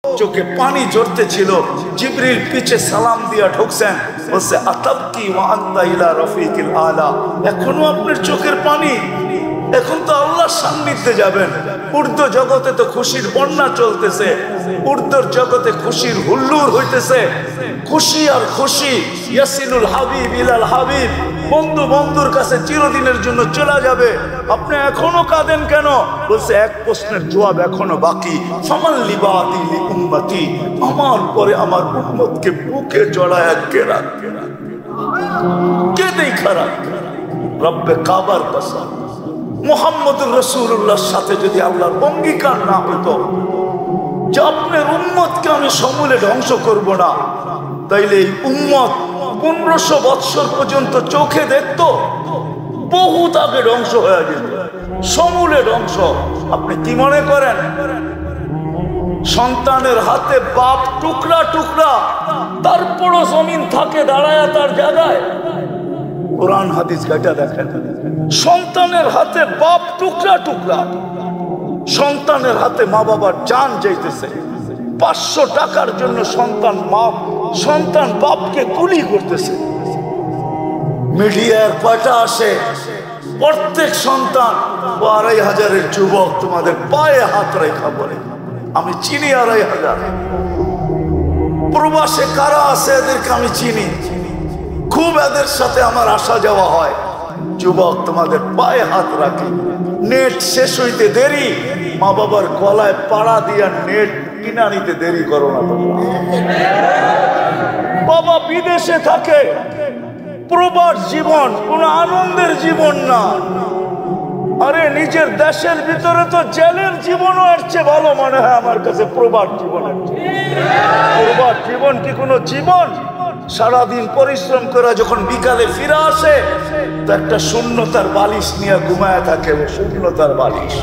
চোখে পানি ঝরতে ছিল। জিবরিল পিছে সালাম দিয়া ঢুকছেন, বলছে আতাবকি ওয়া আনতা ইলা রাফিকিল আলা। এখনো আপনার চোখের পানি? এখন তো আল্লাহর সান্নিধ্যে যাবেন। উর্দু জগতে তো খুশির বন্যা চলতেছে, উর্দুর জগতে খুশির হুল্লুর হইতেছে। খুশি আর খুশি, ইয়াসিনুল হাবিব ইলাল হাবিব, বন্ধু বন্ধুর কাছে চিরদিনের জন্য চলে যাবে। আপনি এখনো কাঁদেন কেন? বলছে এক প্রশ্নের জবাব এখনো বাকি। ফামান লিবাদি লি উম্মতি, আমার পরে আমার উম্মতকে বুকে জড়ায় কে রাখবে, কে দেখা রাখবে? রব্বে কাবার কসম, মুহাম্মদুর রাসূলুল্লাহর সাথে যদি আল্লাহর অঙ্গীকার না হতো যে আপনার উম্মতকে আমি সমূলে ধ্বংস করব না, তাইলে এই উম্মত 1500 বৎসর পর্যন্ত চোখে দেখতো, বহুত আগে ধ্বংস হয়ে যেত, সমূলে ধ্বংস। আপনি কি মনে করেন সন্তানের হাতে বাপ টুকরা টুকরা, তারপরও জমিন থাকে দাঁড়ায় তার জায়গায়? কোরআন হাদিস ঘাটা দেখেন, সন্তানের হাতে বাপ টুকরা টুকরা, সন্তানের হাতে মা বাবার জান যাইতেছে। 500 টাকার জন্য সন্তান বাপকে গুলি করতেছে। মিডিয়ার কয়টা আসে, প্রত্যেক সন্তান 2500-এর যুবক তোমাদের পায়ে হাত রেখা বলে। আমি চিনি 2500। প্রবাসে কারা আছে এদেরকে আমি চিনি, খুব এদের সাথে আমার আসা যাওয়া হয়। যুবক তোমাদের পায়ে হাত রাখে, নেট শেষ হইতে দেরি, মা বাবার গলায় পাড়া দিয়া নেট কিনা নিতে দেরি করো না। বাবা বিদেশে থাকে, প্রবাস জীবন কোন আনন্দের জীবন না। আরে নিজের দেশের ভিতরে তো জেলের জীবনও এর চেয়ে ভালো মনে হয় আমার কাছে প্রবাস জীবনের। প্রবাস জীবন কি কোনো জীবন? সারাদিন পরিশ্রম করে যখন বিকালে ফিরে আসে তো একটা শূন্যতার বালিশ নিয়ে ঘুমায় থাকে, শূন্যতার বালিশ।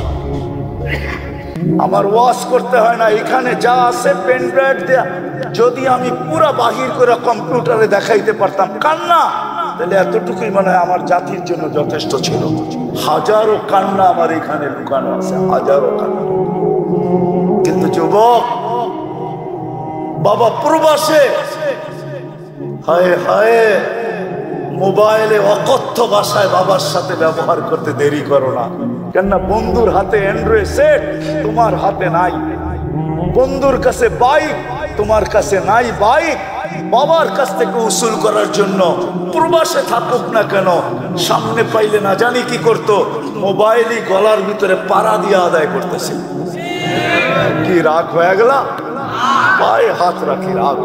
আমার ওয়াশ করতে হয় না, এখানে যা আছে পেন ড্রাইভ দেয়া, যদি আমি পুরা বাহির করে কম্পিউটারে দেখাইতে পারতাম কান্না, তাহলে এতটুকুই মনে হয় আমার জাতির জন্য যথেষ্ট ছিল। হাজারো কান্না আমার এখানে লুকানো আছে, হাজারো কান্না। কিন্তু যুবক বাবা প্রবাসে, হায় হায়, মোবাইলে অকথ্য ভাষায় বাবার সাথে ব্যবহার করতে দেরি করো না। কেননা বন্ধুর হাতে অ্যান্ড্রয়েড সেট, তোমার হাতে নাই। বন্ধুর কাছে বাইক, তোমার কাছে নাই বাইক। বাবার কাছ থেকে উসুল করার জন্য প্রবাসে থাকুক না কেন, সামনে পাইলে না জানি কি করতো, মোবাইলই গলার ভিতরে পাড়া দিয়ে আদায় করতেছে। কি রাগ হয়ে গেল? পায়ে হাত রাখি, রাগ।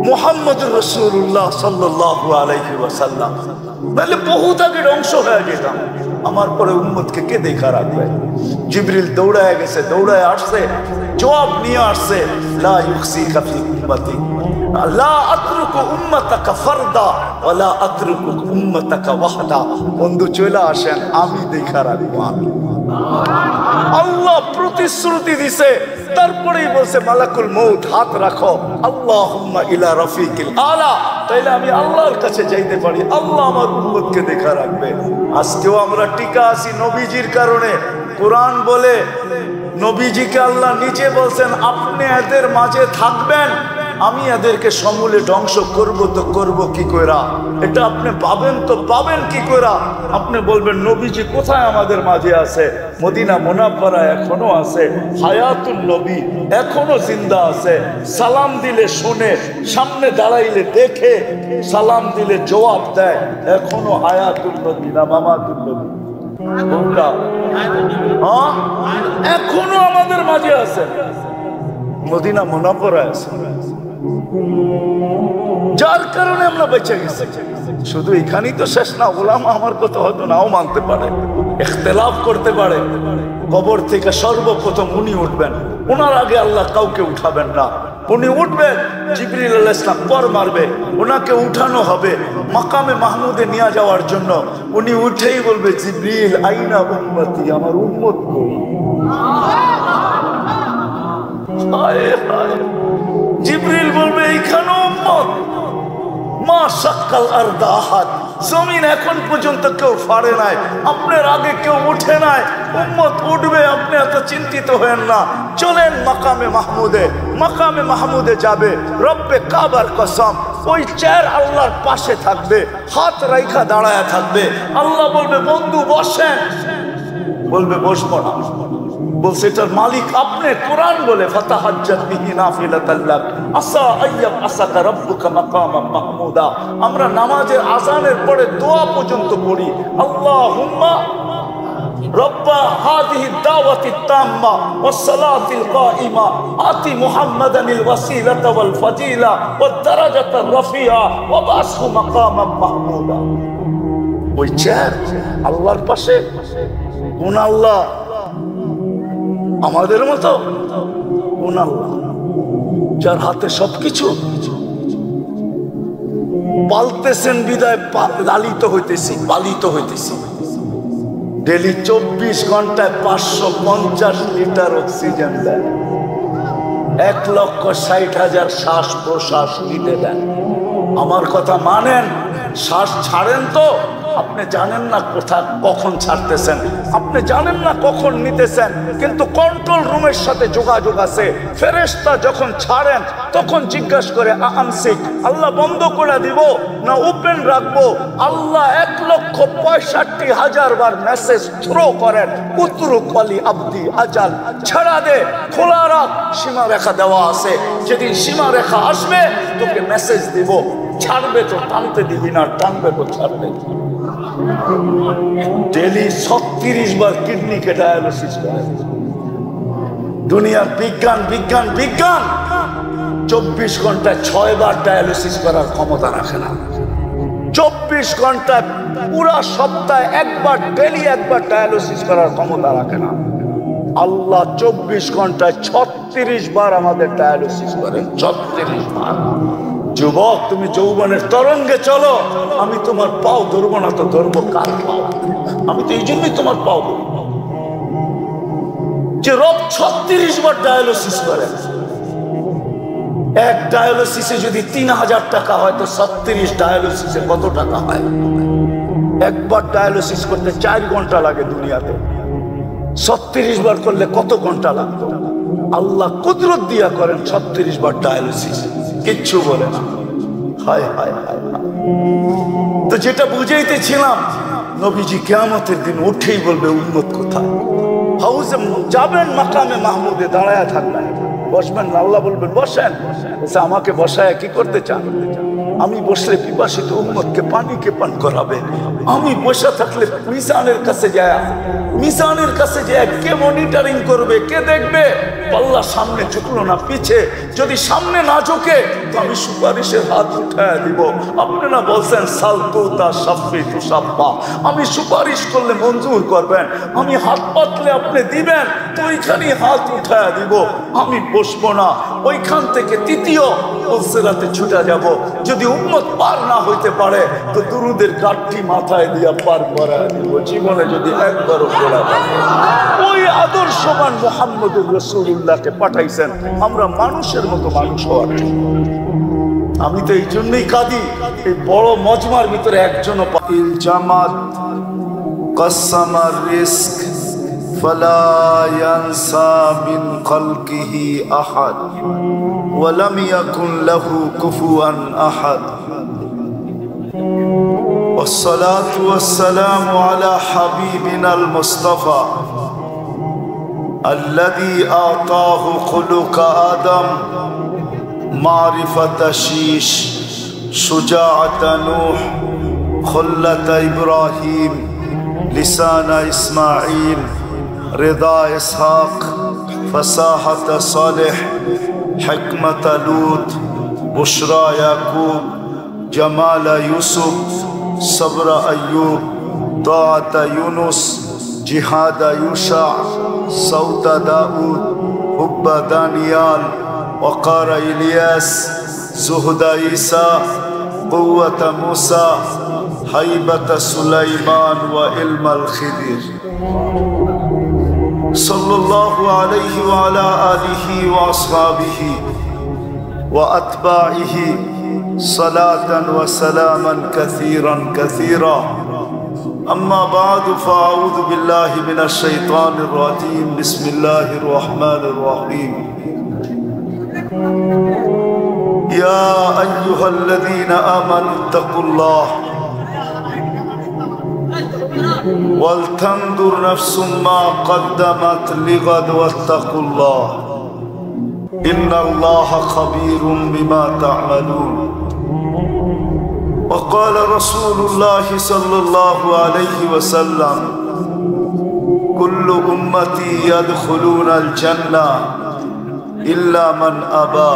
মুহাম্মদুর রাসূলুল্লাহ সাল্লাল্লাহু আলাইহি ওয়াসাল্লাম তাহলে বহুত আগে ধ্বংস হয়ে যেতাম। আমার পরে উম্মতকে কে দেখা রাখবে? জিবরিল দৌড়ায় গেছে, দৌড়ায় আসছে, জবাব নিয়ে আসছে, লা ইউখসিকা ফি উম্মতি, লা আতরুকু উম্মাতাকা ফারদা ওয়া লা আতরুকু উম্মাতাকা ওয়াহদা। বন্ধু চলে আসেন, আমি দেখা রাখবো। আল্লাহ প্রতিশ্রুতি দিছে, তারপরেই বলছে মালাকুল মউত হাত রাখো, আল্লাহুম্মা ইলা রাফিকিল আলা। তাইলে আমি আল্লাহর কাছে যাইতে পারি, আল্লাহ আমার উম্মতকে দেখা রাখবে। আজকেও আমরা টিকা আছি নবীজির কারণে। কোরআন বলে নবীজিকে আল্লাহ নিজে বলছেন আপনি এদের মাঝে থাকবেন, আমি এদেরকে সমূলে ধ্বংস করব। তো করব কি কইরা? এটা আপনি পাবেন তো পাবেন কি কইরা? আপনি বলবেন নবীজি কোথায় আমাদের মাঝে আছে? মদিনা মুনাফফারা এখনো আছে, হায়াতুন নবী এখনো জিন্দা আছে। সালাম দিলে শুনে, সামনে দাঁড়াইলে দেখে, সালাম দিলে জবাব দেয়, এখনো হায়াতুন নবী না মামাতুন নবী? এখনো আমাদের মাঝে আছে, মদিনা মুনাফফারা আছে, যার কারণে আমরা বেঁচে গেছি। শুধু এখানেই তো শেষ না, ওলামা আমার কথা হয়তো নাও মানতে পারে, ইখতিলাফ করতে পারে। কবর থেকে সর্বপ্রথম উনি উঠবেন, ওনার আগে আল্লাহ কাউকে উঠাবেন না। উনি উঠবেন, জিবরিল আলাইহিস সালাম পর মারবে, ওনাকে উঠানো হবে মাকামে মাহমুদে নিয়ে যাওয়ার জন্য। উনি উঠেই বলবে জিবরিল আইনা উম্মতি, আমার উম্মত কই? হায় হায়, জিবরিল বলবে এইখানে উম্মত। মা শাক্কাল আরদ আহাদ, জমিন এখন পর্যন্ত কেউ ফাড়ে নাই, আপনার আগে কেউ উঠে নাই, উম্মত উঠবে, আপনি এত চিন্তিত হয়েন না। চলেন মাকামে মাহমুদে, মাকামে মাহমুদে যাবে। রব্বে কাবার কসম, ওই চেয়ার আল্লাহর পাশে থাকবে, হাত রাইখা দাঁড়ায় থাকবে। আল্লাহ বলবে বন্ধু বসেন, বলবে বসবো না। বলছে এটার মালিক আপনি। কোরআন বলে ফাতাহাজ্জাত বিহি নাফিলাতাল লাক আসা আইয়াব আসাকা রাব্বুকা মাকামান মাহমুদা। আমরা নামাজের আযানের পরে দোয়া পর্যন্ত পড়ি, আল্লাহুম্মা রব্বা হাদিহি দাওয়াতি তাম্মা ওয়াস সালাতিল কাইমা আতি মুহাম্মাদানিল ওয়াসিলাতা ওয়াল ফাজিলা ওয়াদ দারাজাতার রাফিআ ওয়া বাসহু মাকামান মাহমুদা। ওই চেয়ার আল্লাহর পাশে। কোন আল্লাহ? আমাদের মতো কোন আল্লাহ যার হাতে সবকিছু? পালতেছেন বিদায় লালিত হইতেছি, পালিত হইতেছি। ডেলি 24 ঘন্টায় 550 লিটার অক্সিজেন দেন, 1,60,000 শ্বাস প্রশ্বাস নিতে দেন। আমার কথা মানেন, শ্বাস ছাড়েন তো আপনি জানেন না কোথা কখন ছাড়তেছেন, আপনি জানেন না কখন নিতেছেন, কিন্তু কন্ট্রোল রুমের সাথে যোগাযোগ আছে। ফেরেশতা যখন ছাড়েন তখন জিজ্ঞাসা করে আমসিক, আল্লাহ বন্ধ করে দিব না ওপেন রাখবো? আল্লাহ 1,65,000 বার মেসেজ থ্রো করেন, উতরুক ওয়ালি আব্দি আজাল, ছাড়া দে, খোলা রাখ, সীমা রেখা দেওয়া আছে। যেদিন সীমা রেখা আসবে তোকে মেসেজ দিব, ছাড়বে তো টানতে দিবি না, টানবে তো ছাড়বে। ডেলি 36 বার কিডনিকে ডায়ালিসিস করে। দুনিয়ার বিজ্ঞান বিজ্ঞান বিজ্ঞান 24 ঘন্টায় 6 বার ডায়ালিসিস করার ক্ষমতা রাখে না। 24 ঘন্টায় পুরা সপ্তাহে একবার, ডেলি একবার ডায়ালিসিস করার ক্ষমতা রাখে না। আল্লাহ 24 ঘন্টায় 36 বার আমাদের ডায়ালিসিস করেন, 36 বার। যুবক, তুমি যৌবনের তরঙ্গে চলো, আমি তোমার পাও ধরবো না তো ধরবো কার পাও? আমি তো এই জন্যই তোমার পাও ধরবো যে রব 36 বার ডায়ালিসিস করেন। এক ডায়ালিসিসে যদি 3000 টাকা হয় তো 36 ডায়ালিসিসে কত টাকা হয়? একবার ডায়ালিসিস করতে 4 ঘন্টা লাগে দুনিয়াতে, 36 বার করলে কত ঘন্টা লাগতো? আল্লাহ কুদরত দিয়া করেন 36 বার ডায়ালিসিস, কিচ্ছু বলে না। হায় হায় হায়। তো যেটা বুঝাইতেছিলাম, নবীজি কিয়ামতের দিন উঠেই বলবে উম্মত কোথায়? হাউজে যাবেন, মাকামে মাহমুদে দাঁড়ায় থাকবেন, বসবেন না। আল্লাহ বলবেন বসেন। আমাকে বসায় কি করতে চান? আমি বসলে পিপাসিত উম্মতকে পানিকে পান করাবে। আমি বসে থাকলে মিজানের কাছে যায়, মিজানের কাছে যায় কে মনিটরিং করবে, কে দেখবে? আল্লাহ সামনে ঝুঁকলো না পিছে, যদি সামনে না ঝুঁকে তো আমি সুপারিশের হাত উঠায় দিব। আপনারা বলছেন সালতুতা সাফি তুসাফা, আমি সুপারিশ করলে মঞ্জুর করবেন, আমি হাত পাতলে আপনি দিবেন, তো ওইখানেই হাত উঠায় দিব। আমি বসবো না, ওইখান থেকে তৃতীয় সিরাতে ছুটে যাব। যদি উম্মত পার না হইতে পারে তো দুরুদের গাঠটি মাথায় দিয়া পার করায় দিব। জীবনে যদি একবারও পড়া, ওই আদর্শবান মুহাম্মদুর রাসূলুল্লাহকে পাঠাইছেন আমরা মানুষের মতো মানুষ হওয়ার জন্য। আমি তো এই জন্যই কাঁদি, এই বড় মজমার ভিতরে একজনও ইল জামাত কসমার রিস্ক ফালা ইয়ানসা মিন খালকিহি আহাদ ওয়া লাম ইয়াকুন লাহু কুফুয়ান আহাদ। والصلاة والسلام على حبيبنا المصطفى الذي أعطاه خلق آدم معرفة شيش شجاعة نوح خلة إبراهيم لسان إسماعيل رضا إسحاق فصاحة صالح حكمة لوط بشرى يعقوب جمال يوسف صبر أيوب طاعة يونس جهاد يوشع صوت داود حب دانيال وقار إلياس زهد عيسى قوة موسى هيبة سليمان وعلم الخضر صلى الله عليه وعلى آله وأصحابه وأتباعه صلاة وسلاما كثيرا كثيرا أما بعد فأعوذ بالله من الشيطان الرجيم بسم الله الرحمن الرحيم يا أيها الذين آمنوا اتقوا الله ولتنظر نفس ما قدمت لغد واتقوا الله إن الله خبير بما تعملون وقال رسول الله صلى الله عليه وسلم كل أمتي يدخلون الجنة إلا من أبى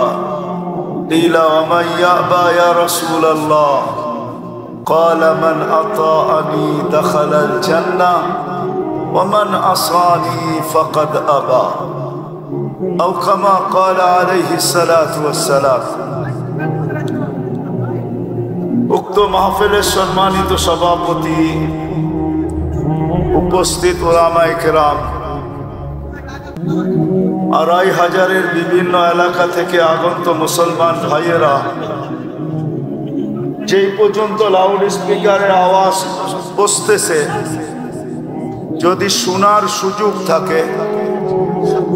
قيل ومن يأبى يا رسول الله قال من أطاعني دخل الجنة ومن عصاني فقد أبى أو كما قال عليه الصلاة والسلام উক্ত মাহফিলের সম্মানিত সভাপতি, উপস্থিত উলামায়ে কেরাম, ২৫০০০-এর বিভিন্ন এলাকা থেকে আগত মুসলমান ভাইয়েরা, যেই পর্যন্ত লাউড স্পিকারের আওয়াজ পৌঁছতেছে, যদি শোনার সুযোগ থাকে,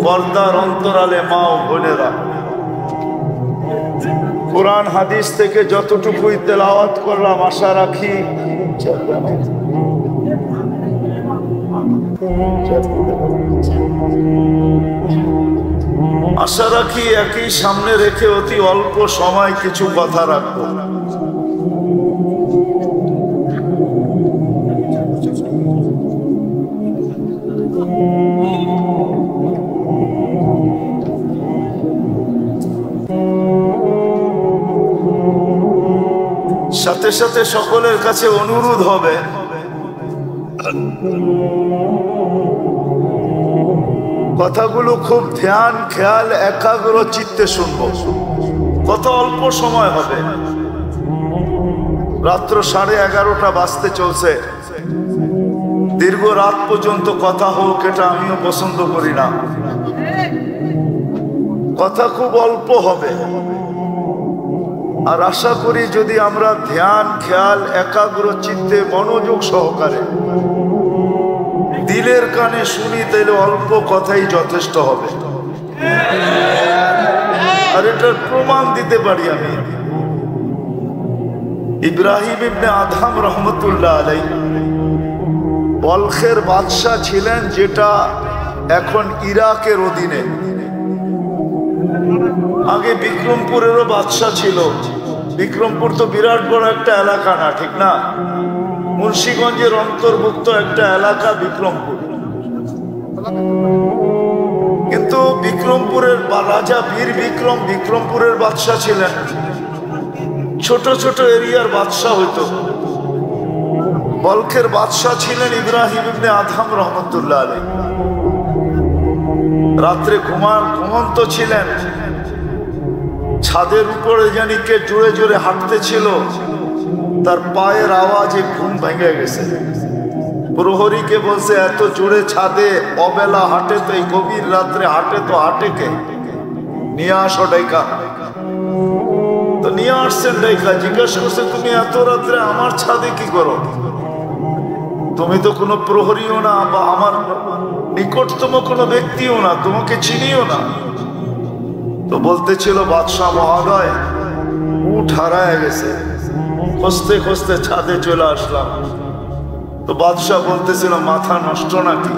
পর্দার অন্তরালে মা ও বোনেরা, কুরআন হাদিস থেকে যতটুকুই তেলাওয়াত করলাম, আশা রাখি একই সামনে রেখে অতি অল্প সময় কিছু কথা রাখবো। সাথে সাথে সকলের কাছে অনুরোধ হবে, কথাগুলো খুব ধ্যান খেয়াল একাগ্র চিত্তে শুনবো। কত অল্প সময় হবে, রাত্র 11:30 বাজতে চলছে। দীর্ঘ রাত পর্যন্ত কথা হোক, এটা আমিও পছন্দ করি না। কথা খুব অল্প হবে, আর আশা করি যদি আমরা ধ্যান খেয়াল একাগ্র চিত্তে মনোযোগ সহকারে দিলের কানে শুনি, তাহলে অল্প কথাই যথেষ্ট হবে। আর এটার প্রমাণ দিতে পারি আমি। ইব্রাহিম ইবনে আদহাম রহমতুল্লাহ আলাইহি বলখের বাদশাহ ছিলেন, যেটা এখন ইরাকের অধীনে। আগে বিক্রমপুরেরও বাদশাহ ছিল। বিক্রমপুর তো বিরাট বড় একটা এলাকা না, ঠিক না? মুন্সিগঞ্জের অন্তর্ভুক্ত একটা এলাকা বিক্রমপুর। কিন্তু বিক্রমপুরের রাজা বীর বিক্রম বিক্রমপুরের বাদশাহ ছিলেন। ছোট ছোট এরিয়ার বাদশাহ হইতো। বলখের বাদশাহ ছিলেন ইব্রাহিম ইবনে আদহাম রহমতুল্লাহ আলাইহি। রাত্রে ঘুমন্ত ছিলেন। ছাদের উপরে জানি কে জোরে জোরে হাঁটতেছিল, তার পায়ের আওয়াজে ঘুম ভেঙে গেছে। প্রহরীকে বলছে, এত জোরে ছাদে অবেলা হাঁটে তো, এই গভীর রাত্রে হাঁটে তো, হাঁটে কে? নিয়ে আসো ডাইকা। তো নিয়ে আসছেন ডাইকা। জিজ্ঞেস করছে, তুমি এত রাত্রে আমার ছাদে কি করো? তুমি তো কোনো প্রহরীও না, বা আমার নিকটতম কোনো ব্যক্তিও না, তোমাকে চিনিও না। তো বলতেছিল, বাদশাহ মহোদয়, উট হারায় গেছে, খুঁজতে খুঁজতে ছাদে চলে আসলাম। তো বাদশাহ বলতেছিল, মাথা নষ্ট নাকি?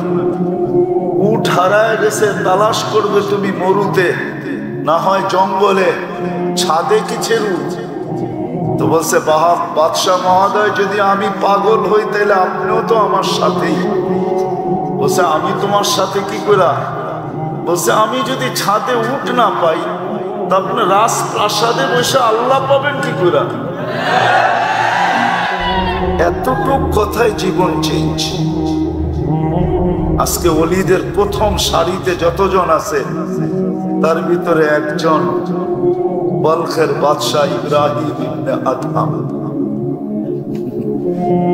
উট হারায় গেছে, তালাশ করবে তুমি মরুতে, না হয় জঙ্গলে, ছাদে কিসের উট? তো বলছে, বাদশাহ মহোদয়, যদি আমি পাগল হই তাহলে আপনিও তো আমার সাথেই। বলছে, আমি তোমার সাথে কি করা? বলছে, আমি যদি ছাদে উঠ না পাই, তা আপনি রাজপ্রাসাদে বসে আল্লাহ পাবেন কি করে? এতটুক কথায় জীবন চেঞ্জ। আজকে ওলিদের প্রথম সারিতে যতজন আছে, তার ভিতরে একজন বলখের বাদশাহ ইব্রাহিম ইবনে আদহাম,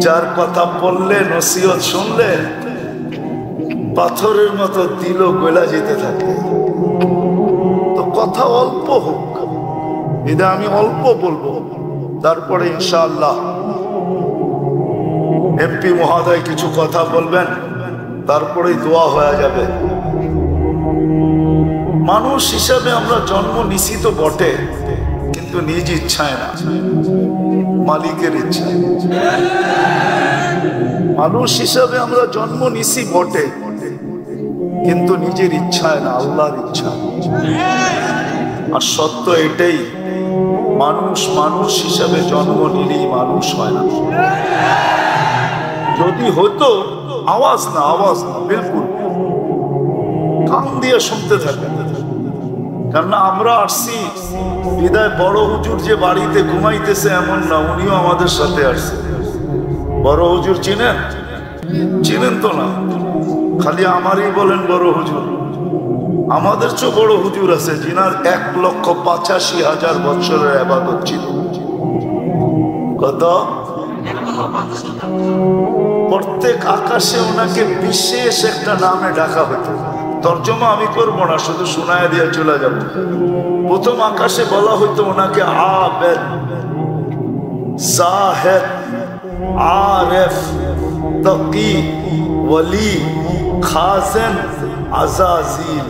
যার কথা পড়লে, নসিহত শুনলে পাথরের মতো দিল গলা যেতে থাকে। তো কথা অল্প হোক, এটা আমি অল্প বলবো, তারপরে ইনশাআল্লাহ এমপি মহোদয় কিছু কথা বলবেন, তারপরেই দোয়া হয়ে যাবে। মানুষ হিসাবে আমরা জন্ম নিছি তো বটে, কিন্তু নিজ ইচ্ছায় না, মালিকের ইচ্ছায়। মানুষ হিসাবে আমরা জন্ম নিছি বটে, কিন্তু নিজের ইচ্ছায় না, আল্লাহর ইচ্ছা। আর সত্য এটাই, মানুষ মানুষ হিসাবে জন্ম নিলেই মানুষ হয় না। যদি হতো, আওয়াজ না বিলকুল কান দিয়ে শুনতে থাকেন। কেননা আমরা আসছি বিদায় বড় হুজুর যে বাড়িতে ঘুমাইতেছে এমন না, উনিও আমাদের সাথে আসছে। বড় হুজুর চিনেন তো না, খালি আমারই বলেন বড় হুজুর। আমাদের চেয়ে বড় হুজুর আছে, যিনার 1,85,000 বছরের ইবাদত ছিল। কত? প্রত্যেক আকাশে ওনাকে বিশেষ একটা নামে ডাকা হতো। তর্জমা আমি করবো না, শুধু শোনায় দিয়ে চলে যাব। প্রথম আকাশে বলা হইতো ওনাকে আবেদ, জাহেদ, আরেফ, তাকি, ওয়ালি, খাজেন, আজাজিল।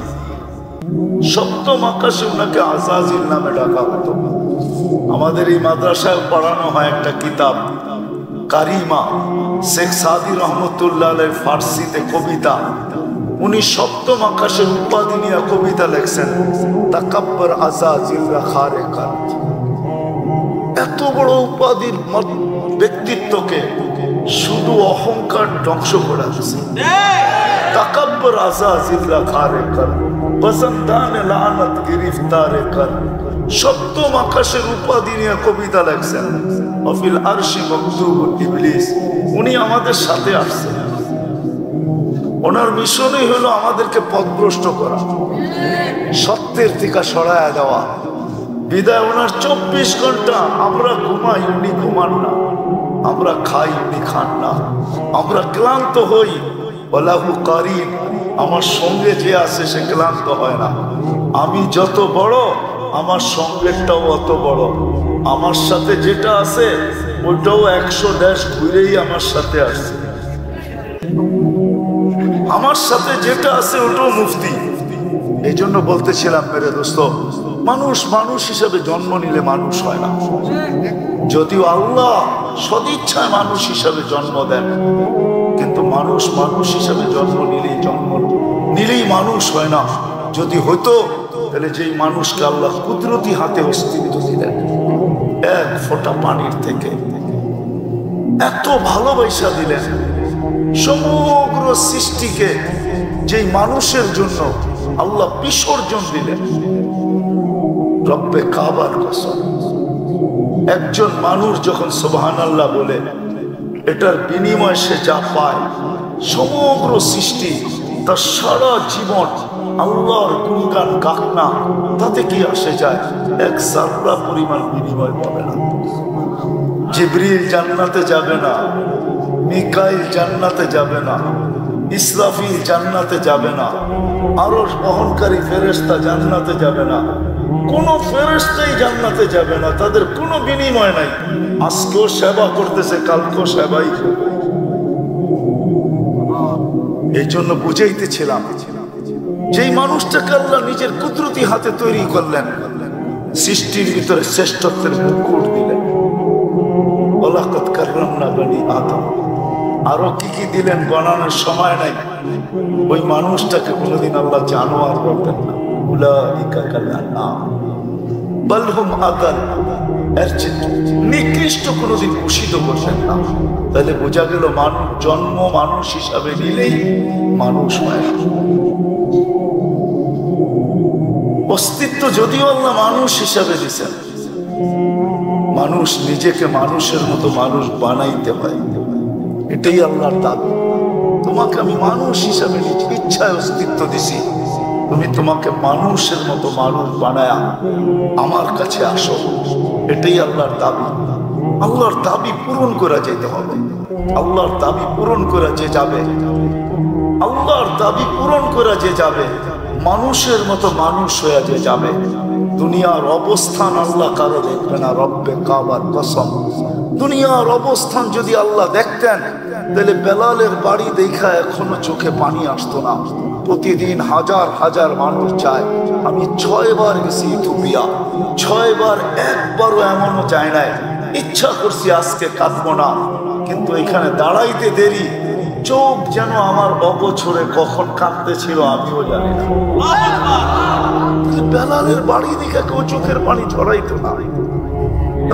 সপ্তম আকাশে ওনাকে আজাজিল নামে ডাকা হতো। আমাদের এই মাদ্রাসায় পড়ানো হয় একটা কিতাব কারিমা, শেখ সাদি রহমতুল্লাহ আলাইহির ফার্সিতে কবিতা। উনি সপ্তম আকাশের উপাধি নিয়ে কবিতা লেখছেন, তাকাব্বর আজাজিল রাখারে কার। এত বড় উপাধির ব্যক্তিত্বকে শুধু অহংকার ধ্বংস করে দিচ্ছে। তাকাব্বর আজাজিল রাখারে কার, বসন্তানে লানত গিরিফতারে কার। সপ্তম আকাশের উপাধি নিয়ে কবিতা লেখছেন। অফিল আরশি মকতুবুন ইবলিস। উনি আমাদের সাথে আসছেন। ওনার মিশনই হলো আমাদেরকে পথভ্রষ্ট করা, সত্যের থেকে সরায়া দেওয়া। বিদায় ওনার 24 ঘন্টা আমরা ঘুমাই, উনি ঘুমান না। আমরা খাই, উনি খান না। আমরা ক্লান্ত হই, ওয়ালাহু কারিন, আমার সঙ্গে যে আছে সে ক্লান্ত হয় না। আমি যত বড়, আমার সঙ্গেরটাও অত বড়। আমার সাথে যেটা আছে ওইটাও 100 দেশ ঘুরেই আমার সাথে আসছে। আমার সাথে যেটা আছে ওটাও মুফতি। এই জন্য বলতেছিলাম মেরে দোস্ত, মানুষ মানুষ হিসাবে জন্ম নিলে মানুষ হয় না। যদিও আল্লাহ সদিচ্ছায় মানুষ হিসাবে জন্ম দেন, কিন্তু মানুষ মানুষ হিসাবে জন্ম নিলেই মানুষ হয় না। যদি হতো তাহলে যেই মানুষকে আল্লাহ কুদরতি হাতে অস্তিত্ব দিলেন, এক ফোঁটা পানির থেকে এত ভালোবাসা দিলেন, সমগ্র সৃষ্টিকে যেই মানুষের জন্য আল্লাহ বিসর্জন দিলেন। রব্বে কাবার কসম, একজন মানুষ যখন সুবহানাল্লাহ বলে, এটার বিনিময়ে সে যা পায়, সমগ্র সৃষ্টি তার সারা জীবন আল্লাহর গুণগান গাক না, তাতে কি আসে যায়? এক জাররা পরিমাণ বিনিময় পাবে না। জিবরিল জান্নাতে যাবে না, মিকাইল জান্নাতে যাবে না, ইসরাফিল জান্নাতে যাবে না, আরশ বহনকারী ফেরেশতা জান্নাতে যাবে না। কোন ফেরেশতাই জান্নাতে যাবে না, তাদের কোনো বিনিময় নাই। আজকেও সেবা করতেছে, কালকেও সেবাই করবে। এই জন্য বুঝাইতেছিলাম, যেই মানুষটাকে আল্লাহ নিজের কুদরতি হাতে তৈরি করলেন, সৃষ্টির ভিতরে শ্রেষ্ঠত্বের মুকুট দিলেন। ওয়ালাকাদ কাররামনা বনি আদম। আরো কি কি দিলেন গণানোর সময় নাই। ওই মানুষটাকে কোনোদিন আল্লাহ জানোয়ার বলতেন না। উলাইকা কাল আনআম বাল হুম আদাল। এর চেয়ে নিকৃষ্ট কোনোদিন ভূষিত করতেন না। তাহলে বোঝা গেল মানুষ জন্ম মানুষ হিসাবে নিলেই মানুষ হয়। অস্তিত্ব যদিও আল্লাহ মানুষ হিসাবে দিচ্ছেন, মানুষ নিজেকে মানুষের মতো মানুষ বানাইতে হয়। এটাই আল্লাহর দাবি। তোমাকে আমি মানুষ হিসাবে নিজ ইচ্ছায় অস্তিত্ব দিছি, তুমি তোমাকে মানুষের মতো মানুষ বানায়া আমার কাছে আসো। এটাই আল্লাহর দাবি। আল্লাহর দাবি পূরণ করা যেতে হবে। আল্লাহর দাবি পূরণ করা যে যাবে, আল্লাহর দাবি পূরণ করা যে যাবে, মানুষের মতো মানুষ হয়ে যে যাবে। দুনিয়ার অবস্থান আল্লাহ কারো দেখবে না, রব্বে কাবার কসম। দুনিয়ার অবস্থান যদি আল্লাহ দেখতেন তাহলে বেলালের বাড়ি দেখা এখনো চোখে পানি আসতো না। প্রতিদিন হাজার হাজার মানুষ যায়। আমি 6 বার গেছি ইথিওপিয়া, 6 বার একবারও এমনও যায় নাই ইচ্ছা করছি আজকে কাঁদবো না, কিন্তু এখানে দাঁড়াইতে দেরি, চোখ যেন আমার অগোছরে কখন কাঁদতেছিল আমিও জানি না। বেলালের বাড়ি দেখা কেউ চোখের পানি ঝরাইতো না,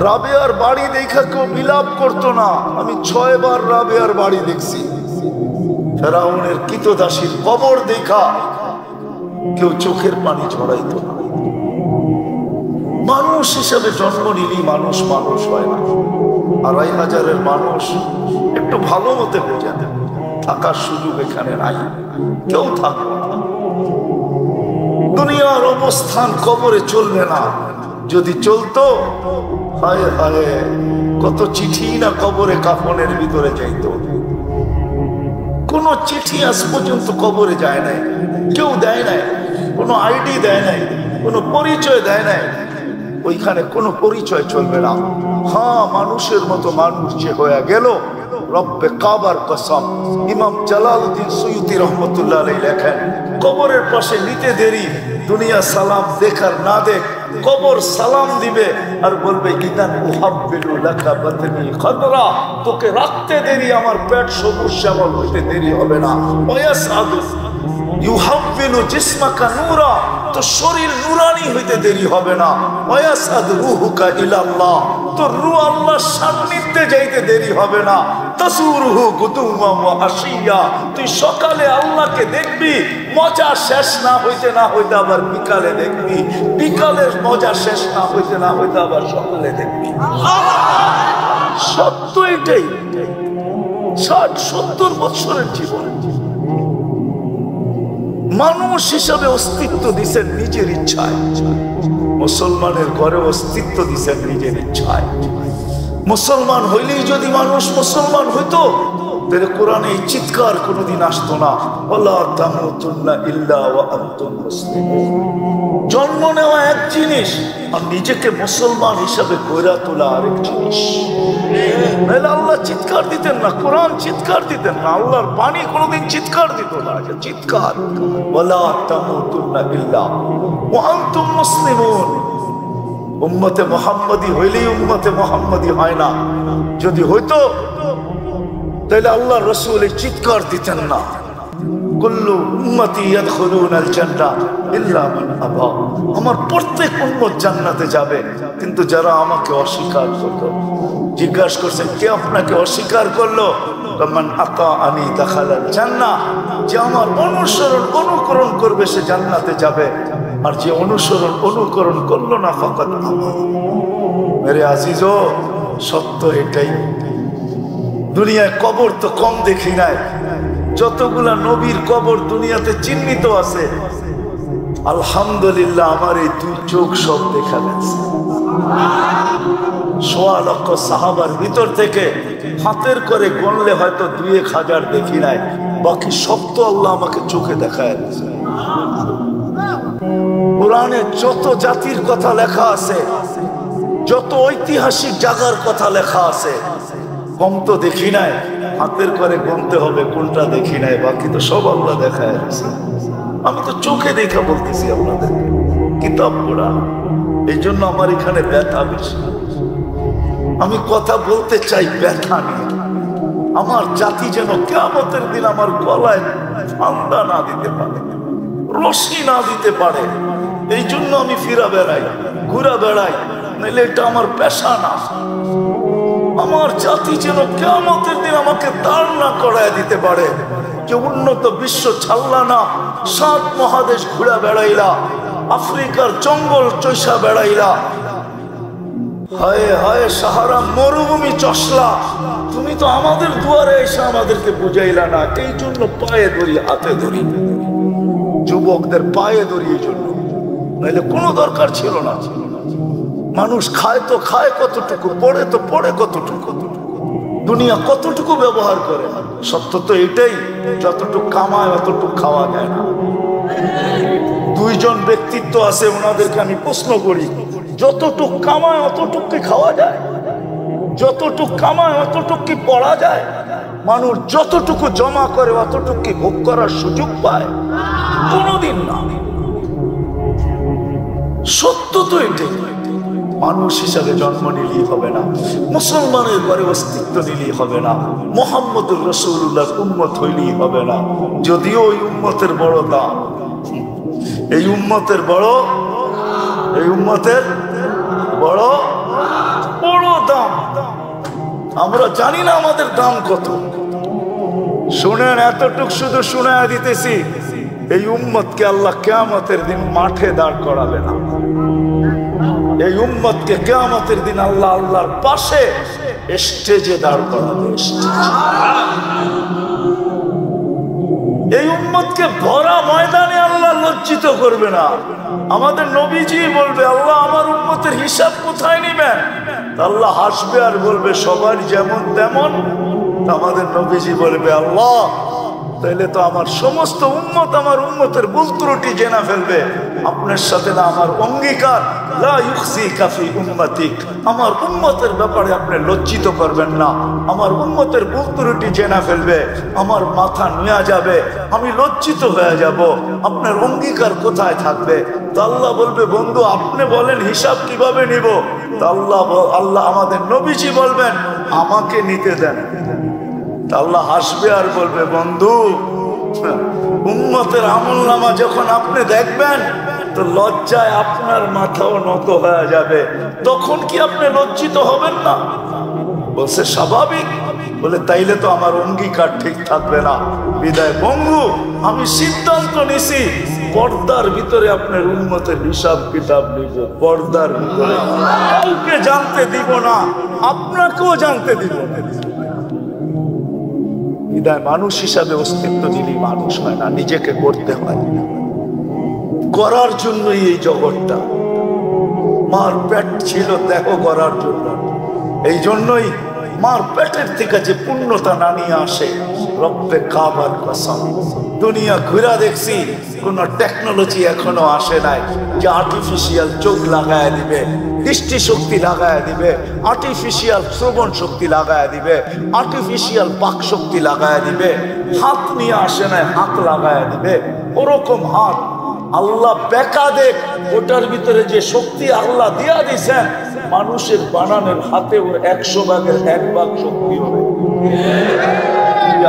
রাবেয়ার বাড়ি দেখা কেউ বিলাপ করতো না। আমি 6 বার রাবেয়ার বাড়ি দেখছি। ফেরাউনের কৃতদাসীর কবর দেখা কেউ চোখের পানি ঝরাইতো না। মানুষ হিসাবে জন্ম নিলি মানুষ মানুষ হয় না। 2500-এর মানুষ একটু ভালো মতে বোঝা থাকার সুযোগ এখানে নাই, কেউ থাকবে না। দুনিয়ার অবস্থান কবরে চলবে না। যদি চলতো, হায় হায় কত চিঠি না কবরে কাফনের ভিতরে যাইতো। কোন চিঠি আজ পর্যন্ত কবরে যায় নাই, কেউ দেয় নাই, কোনো আইডি দেয় নাই, কোনো পরিচয় দেয় নাই। ওইখানে কোনো পরিচয় চলবে না। হ্যাঁ, মানুষের মতো মানুষ যে হয়ে গেল, রব্বে কাবার কসম। ইমাম জালালউদ্দিন সুয়ুতি রহমতুল্লাহ আলাইহি লেখেন, কবরের পাশে নিতে দেরি, দুনিয়া সালাম দেখার না দেখ, কবর সালাম দিবে আর বলবে ইদান উহাব্বিলু লাকা বাতনি খাদরা, তোকে রাখতে দেরি, আমার পেট সবুজ শ্যামল হইতে দেরি হবে না। ওয়ায়াসাদু ইউহাব্বিলু জিসমাকা নূরা, তো শরীর নূরানি হইতে দেরি হবে না। ওয়ায়াসাদ রূহুকা ইলাল্লাহ, তো রূহ আল্লাহর সান্নিধ্যে যাইতে দেরি হবে না। তাসুরুহু গুদুওয়া ওয়া আশিয়া, তুই সকালে আল্লাহকে দেখবি, মজা শেষ না হইতে না হইতে আবার বিকালে দেখবি, বিকালের মজা শেষ না হইতে না হইতে আবার সকালে দেখবি। সত্য এটাই। 60-70 বছরের জীবন। মানুষ হিসাবে অস্তিত্ব দিছেন নিজের ইচ্ছায়, মুসলমানের ঘরে অস্তিত্ব দিছেন নিজের ইচ্ছায়। মুসলমান হইলেই যদি মানুষ মুসলমান হইতো, তাহলে কোরআনে এই চিৎকার কোনোদিন আসতো না, ওয়ালা তামুতুন্না ইল্লা ওয়া আনতুম মুসলিমুন। জন্ম নেওয়া এক জিনিস, আর নিজেকে মুসলমান হিসাবে গড়ে তোলা আরেক জিনিস। নাহলে আল্লাহ চিৎকার দিতেন না, কোরআন চিৎকার দিতেন না, আল্লাহর বাণী কোনোদিন চিৎকার দিত না। চিৎকার, ওয়ালা তামুতুন্না ইল্লা ওয়া আনতুম মুসলিমুন। উম্মতে মুহাম্মাদি হইলেই উম্মতে মুহাম্মাদি হয় না। যদি হইতো তাহলে আল্লাহ রাসূল এই চিৎকার দিতেন না, কুল্লু উম্মতি ইয়াদখুলুনাল জান্নাহ ইল্লা মান আবা, আমার প্রত্যেক উম্মত জান্নাতে যাবে, কিন্তু যারা আমাকে অস্বীকার করলো। জিজ্ঞাসা করছেন, কে আপনাকে অস্বীকার করলো? মান আতাআনি দাখালাল জান্নাহ, যে আমার অনুসরণ অনুকরণ করবে সে জান্নাতে যাবে, আর যে অনুসরণ অনুকরণ করলো না ফাকাত আবা। মেরে আজিজো, সত্য এটাই। দুনিয়ায় কবর তো কম দেখি নাই, যতগুলা নবীর কবর দুনিয়াতে চিহ্নিত আছে, আলহামদুলিল্লাহ আমার এই 2 চোখ সব দেখা গেছে। 1.25 লক্ষ সাহাবার ভিতর থেকে হাতের করে গণলে হয়তো 2-1 হাজার দেখি নাই, বাকি সব তো আল্লাহ আমাকে চোখে দেখায় দিয়েছে। কোরআনে যত জাতির কথা লেখা আছে, যত ঐতিহাসিক জায়গার কথা লেখা আছে, কম তো দেখি নাই। হাতের করে গুনতে হবে কোনটা দেখি নাই, বাকি তো সব আল্লাহ দেখায় দিয়েছে। আমি তো চোখে দেখা বলতেছি আপনাদের, কিতাব পড়া। এই জন্য আমার এখানে ব্যথা বেশি। আমি কথা বলতে চাই ব্যথা নিয়ে। আমার জাতি যেন কিয়ামতের দিন আমার গলায় ফান্দা না দিতে পারে, রশি না দিতে পারে। এই জন্য আমি ফিরা বেড়াই, ঘুরা বেড়াই, নাহলে এটা আমার পেশা না। আমার জাতি যেন কিয়ামতের দিন আমাকে দাঁড় না করায় দিতে পারে যে উন্নত বিশ্ব ছাড়লা না, 7 মহাদেশ ঘুরা বেড়াইলা, আফ্রিকার জঙ্গল চৈসা বেড়াইলা, হায় হায় সাহারা মরুভূমি চষলা, তুমি তো আমাদের দুয়ারে এসে আমাদেরকে বুঝাইলা না। এই জন্য পায়ে ধরি, হাতে ধরি, যুবকদের পায়ে ধরি, এই জন্য, নাহলে কোনো দরকার ছিল না। মানুষ খায় তো খায় কতটুকু, পড়ে তো পড়ে কতটুকু, দুনিয়া কতটুকু ব্যবহার করে। সত্য তো এটাই, যতটুকু কামায় অতটুকু খাওয়া যায় না। দুইজন ব্যক্তিত্ব আছে, ওনাদেরকে আমি প্রশ্ন করি, যতটুক কামায় অতটুক কি খাওয়া যায়? যতটুক কামায় অতটুক কি পড়া যায়? মানুষ যতটুকু জমা করে অতটুকু কি ভোগ করার সুযোগ পায়? কোনোদিন না। সত্য তো এটাই। মানুষ হিসাবে জন্ম নিলেই হবে না, মুসলমানের ঘরে অস্তিত্ব নিলেই হবে না, মুহাম্মদুর রাসূলুল্লাহর উম্মত হইলেই হবে না। যদিও ওই উম্মতের বড় দাম, এই উম্মতের বড় দাম। আমরা জানি না আমাদের দাম কত। শুনেন, এতটুক শুধু শুনায়া দিতেছি, এই উম্মতকে আল্লাহ কিয়ামতের দিন মাঠে দাঁড় করাবে না। এই উম্মতকে কিয়ামতের দিন আল্লাহ আল্লাহর পাশে স্টেজে দাঁড় করাবে। এই উম্মতকে ভরা ময়দানে আল্লাহ লজ্জিত করবে না। আমাদের নবীজি বলবে, আল্লাহ আমার উম্মতের হিসাব কোথায় নিবেন? আল্লাহ হাসবে আর বলবে, সবার যেমন তেমন। আমাদের নবীজি বলবে, আল্লাহ তাইলে তো আমার সমস্ত উম্মত আমার উম্মতের ভুল ত্রুটি জেনে ফেলবে। আপনার সাথে না আমার অঙ্গীকার, লা ইউখজিকা ফি উম্মতিক, আমার উম্মতের ব্যাপারে আপনি লজ্জিত করবেন না। আমার উম্মতের ভুল ত্রুটি জেনে ফেলবে, আমার মাথা নুয়া যাবে, আমি লজ্জিত হয়ে যাব। আপনার অঙ্গীকার কোথায় থাকবে? তো আল্লাহ বলবে, বন্ধু আপনি বলেন হিসাব কিভাবে নিব? তো আল্লাহ আমাদের নবীজি বলবেন, আমাকে নিতে দেন। আল্লাহ হাসবে আর বলবে, বন্ধু উম্মতের আমলনামা যখন আপনি দেখবেন তো লজ্জায় আপনার মাথাও নত হয়ে যাবে। তখন কি আপনি লজ্জিত হবেন না? বলছে স্বাভাবিক। বলে তাইলে তো আমার অঙ্গীকার ঠিক থাকবে না। বিদায় বঙ্গু, আমি সিদ্ধান্ত নিছি পর্দার ভিতরে আপনার উম্মতের হিসাব কিতাব নিব। পর্দার ভিতরে কাউকে জানতে দিব না, আপনাকেও জানতে দিব না। বিদায় মানুষ হিসাবে অস্তিত্ব নিলেই মানুষ হয় না, নিজেকে করতে হয়। করার জন্যই এই জগৎটা। মার পেট ছিল দেহ করার জন্য। এই জন্যই মার পেটের থেকে যে পূর্ণতা না নিয়ে আসে, রব্বে কাবার কসম, দুনিয়া ঘুরা দেখছি কোন টেকনোলজি এখনো আসে নাই যে আর্টিফিশিয়াল চোখ লাগায় দিবে, দৃষ্টি শক্তি লাগায় দিবে, আর্টিফিশিয়াল শ্রবণ শক্তি লাগায় দিবে, আর্টিফিশিয়াল বাক শক্তি লাগায় দিবে। হাত নিয়ে আসে নাই, হাত লাগায় দিবে। ওরকম হাত আল্লাহ বেকা দেখ, ওটার ভিতরে যে শক্তি আল্লাহ দিয়া দিছেন, মানুষের বানানোর হাতে ওর 100 ভাগের 1 ভাগ শক্তি হবে।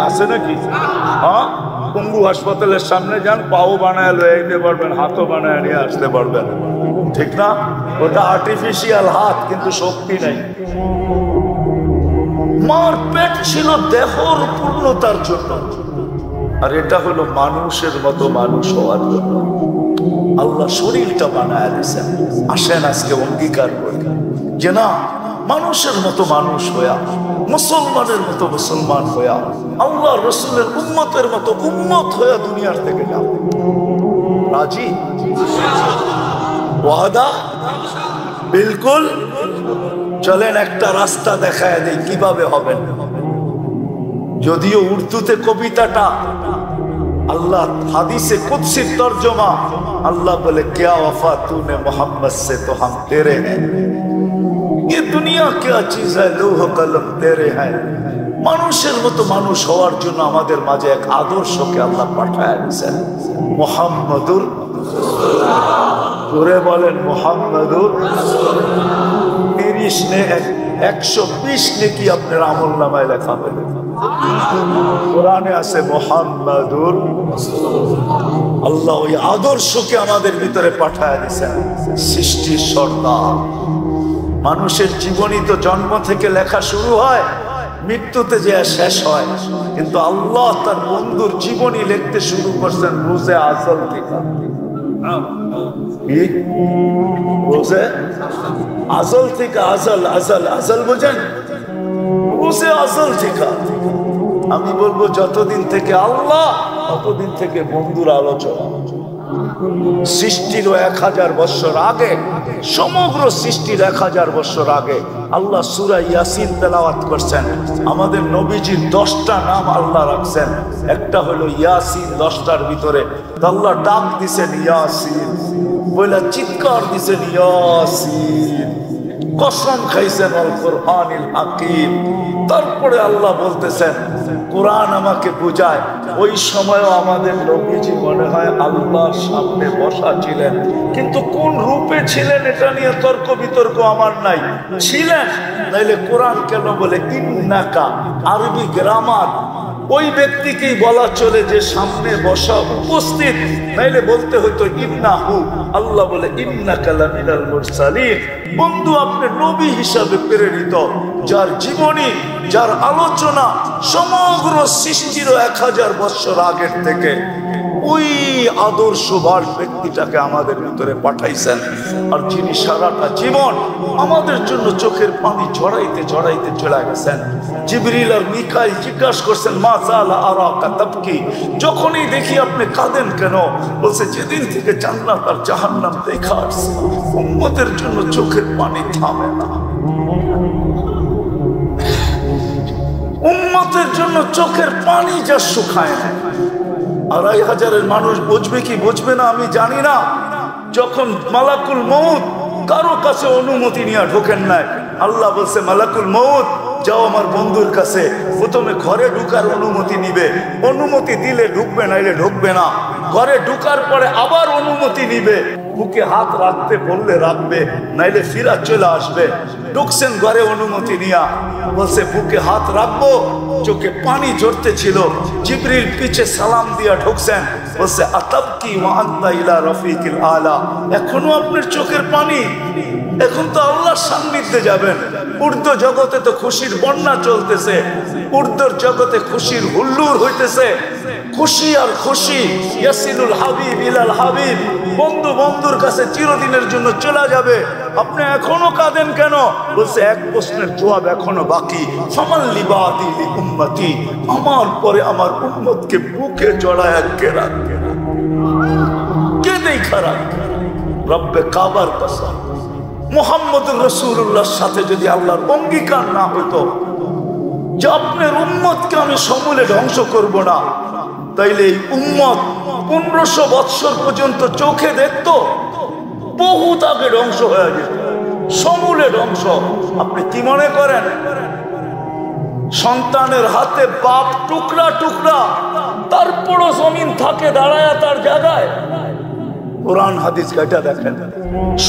আছে নাকি? হ্যাঁ, পঙ্গু হাসপাতালের সামনে যান, পাও বানায় লয়ে যেতে পারবেন, হাতও বানায় নিয়ে আসতে পারবেন, ঠিক না? ওটা আর্টিফিশিয়াল হাত, কিন্তু শক্তি নাই। মার পেট ছিল দেহর পূর্ণতার জন্য, আর এটা হলো মানুষের মতো মানুষ হওয়ার জন্য। আল্লাহ শরীরটা বানায় দিয়েছেন। আসেন আজকে অঙ্গীকার করি যে না, মানুষের মতো মানুষ হইয়া, মুসলমানের মতো মুসলমান হইয়া, আল্লাহ রসুলের উম্মতের মতো উম্মত হইয়া দুনিয়ার থেকে যাব। রাজি? ওয়াদা? বিলকুল। চলেন একটা রাস্তা দেখায় দেই কিভাবে হবেন। যদিও উর্দুতে কবিতাটা, আল্লাহ হাদিসে কুদসির তর্জমা। আল্লাহ বলে, क्या वफा तूने मोहम्मद से तो हम तेरे हैं, ये दुनिया क्या चीज है, लौह कलम तेरे हैं। মানুষের মতো মানুষ হওয়ার জন্য আমাদের মাঝে এক আদর্শকে আল্লাহ পাঠায় দিয়েছেন, মুহাম্মাদুর। জোরে বলেন মুহাম্মাদুর। 30 নে 120 নেকি আপনার আমলনামায় লেখা হবে। কোরআনে আছে মুহাম্মাদুর। আল্লাহ ওই আদর্শকে আমাদের ভিতরে পাঠায় দিয়েছেন। সৃষ্টির সর্দার। মানুষের জীবনী তো জন্ম থেকে লেখা শুরু হয়, মৃত্যুতে যে শেষ হয়, কিন্তু আল্লাহ তার বন্ধুর জীবনী লিখতে শুরু করছেন রোজে আজল থেকে। রোজে আজল থেকে। আজল আজল আজল বোঝেন? রোজে আজল থেকে। আমি বলবো যতদিন থেকে আল্লাহ, ততদিন থেকে বন্ধুর আলোচনা। সৃষ্টির 1000 বছর আগে, সমগ্র সৃষ্টির 1000 বছর আগে আল্লাহ সূরা ইয়াসিন তেলাওয়াত করছেন। আমাদের নবীজির 10টা নাম আল্লাহ রাখছেন, একটা হলো ইয়াসিন। 10টার ভিতরে আল্লাহ ডাক দিছেন ইয়াসিন, বলে চিৎকার দিছেন ইয়াসিন, কসম খাইছেন আল কোরআনিল হাকিম। তারপরে আল্লাহ বলতেছেন কোরআন আমাকে বুঝায়। ওই সময়ও আমাদের নবীজি মনে হয় আল্লাহর সামনে বসা ছিলেন, কিন্তু কোন রূপে ছিলেন এটা নিয়ে তর্ক বিতর্ক আমার নাই। ছিলেন, নাইলে কোরআন কেন বলে ইন্নাকা? আরবি গ্রামার ওই ব্যক্তিকেই বলা চলে যে সামনে বসা উপস্থিত, নাইলে বলতে হইতো ইন্নাহু। আল্লাহ বলে ইন্নাকা লামিনাল মুরসালিন। বন্ধু, আপনি নবী হিসাবে প্রেরিত, যার জীবনী, যার আলোচনা সমগ্র সৃষ্টির 1000 বছর আগের থেকে ওই আদর্শবান ব্যক্তিটাকে আমাদের ভিতরে পাঠাইছেন। আর যিনি সারাটা জীবন আমাদের জন্য চোখের পানি ঝরাইতে ঝরাইতে চলে গেছেন। জিবরিল আর মিকাইল জিজ্ঞাসা করছেন মা জালা আরাকা তাবকি, যখনই দেখি আপনি কাঁদেন কেন? বলছে যেদিন থেকে জান্নাত আর জাহান্নাম দেখা আসছে উম্মতের জন্য চোখের পানি থামে না। উম্মতের জন্য চোখের পানি যা শুকায় না। 2500 মানুষ বুঝবে কি বুঝবে না আমি জানি না। যখন মালাকুল মউত কারো কাছে অনুমতি নিয়ে ঢোকেন নাই, আল্লাহ বলছে মালাকুল মউত যাও আমার বন্ধুর কাছে, প্রথমে ঘরে ঢুকার অনুমতি নিবে, অনুমতি দিলে ঢুকবে, নাইলে ঢুকবে না। ঘরে ঢুকার পরে আবার অনুমতি নিবে, বুকে হাত রাখতে বললে রাখবে, নাইলে ফিরা চলে আসবে। ঢুকছেন ঘরে অনুমতি নিয়া, বলছে বুকে হাত রাখবো, চোখে পানি ঝরতে ছিল। জিবরিল পিছে সালাম দিয়া ঢুকছেন, বলছে আতাবকি ওয়া আনতা ইলা রাফিকিল আলা, এখনো আপনার চোখের পানি? এখন তো আল্লাহর সান্নিধ্যে যাবেন। উর্দু জগতে তো খুশির বন্যা চলতেছে, উর্দুর জগতে খুশির হুল্লুর হইতেছে। খুশি আর খুশি, ইয়াসিনুল হাবিব ইলাল হাবিব, বন্ধু বন্ধুর কাছে চিরদিনের জন্য চলে যাবে। আপনি এখনো কাঁদেন কেন? বলছে এক প্রশ্নের জবাব এখনো বাকি। ফামাল লিবাদি লি উম্মতি, আমার পরে আমার উম্মতকে বুকে জড়ায় কে রাখবে? কে দেখা রাখবে? রব্বে কাবার কসম, মুহাম্মদুর রাসূলুল্লাহর সাথে যদি আল্লাহর অঙ্গীকার না হতো যে আপনার উম্মতকে আমি সমূলে ধ্বংস করব না, তাইলে এই উম্মত 1500 বৎসর পর্যন্ত চোখে দেখতো, বহুত আগে ধ্বংস হয়ে যেত, সমূলে ধ্বংস। আপনি কি মনে করেন সন্তানের হাতে বাপ টুকরা টুকরা, তারপরও জমিন থাকে দাঁড়ায় তার জায়গায়? কোরআন হাদিস গাইটা দেখেন,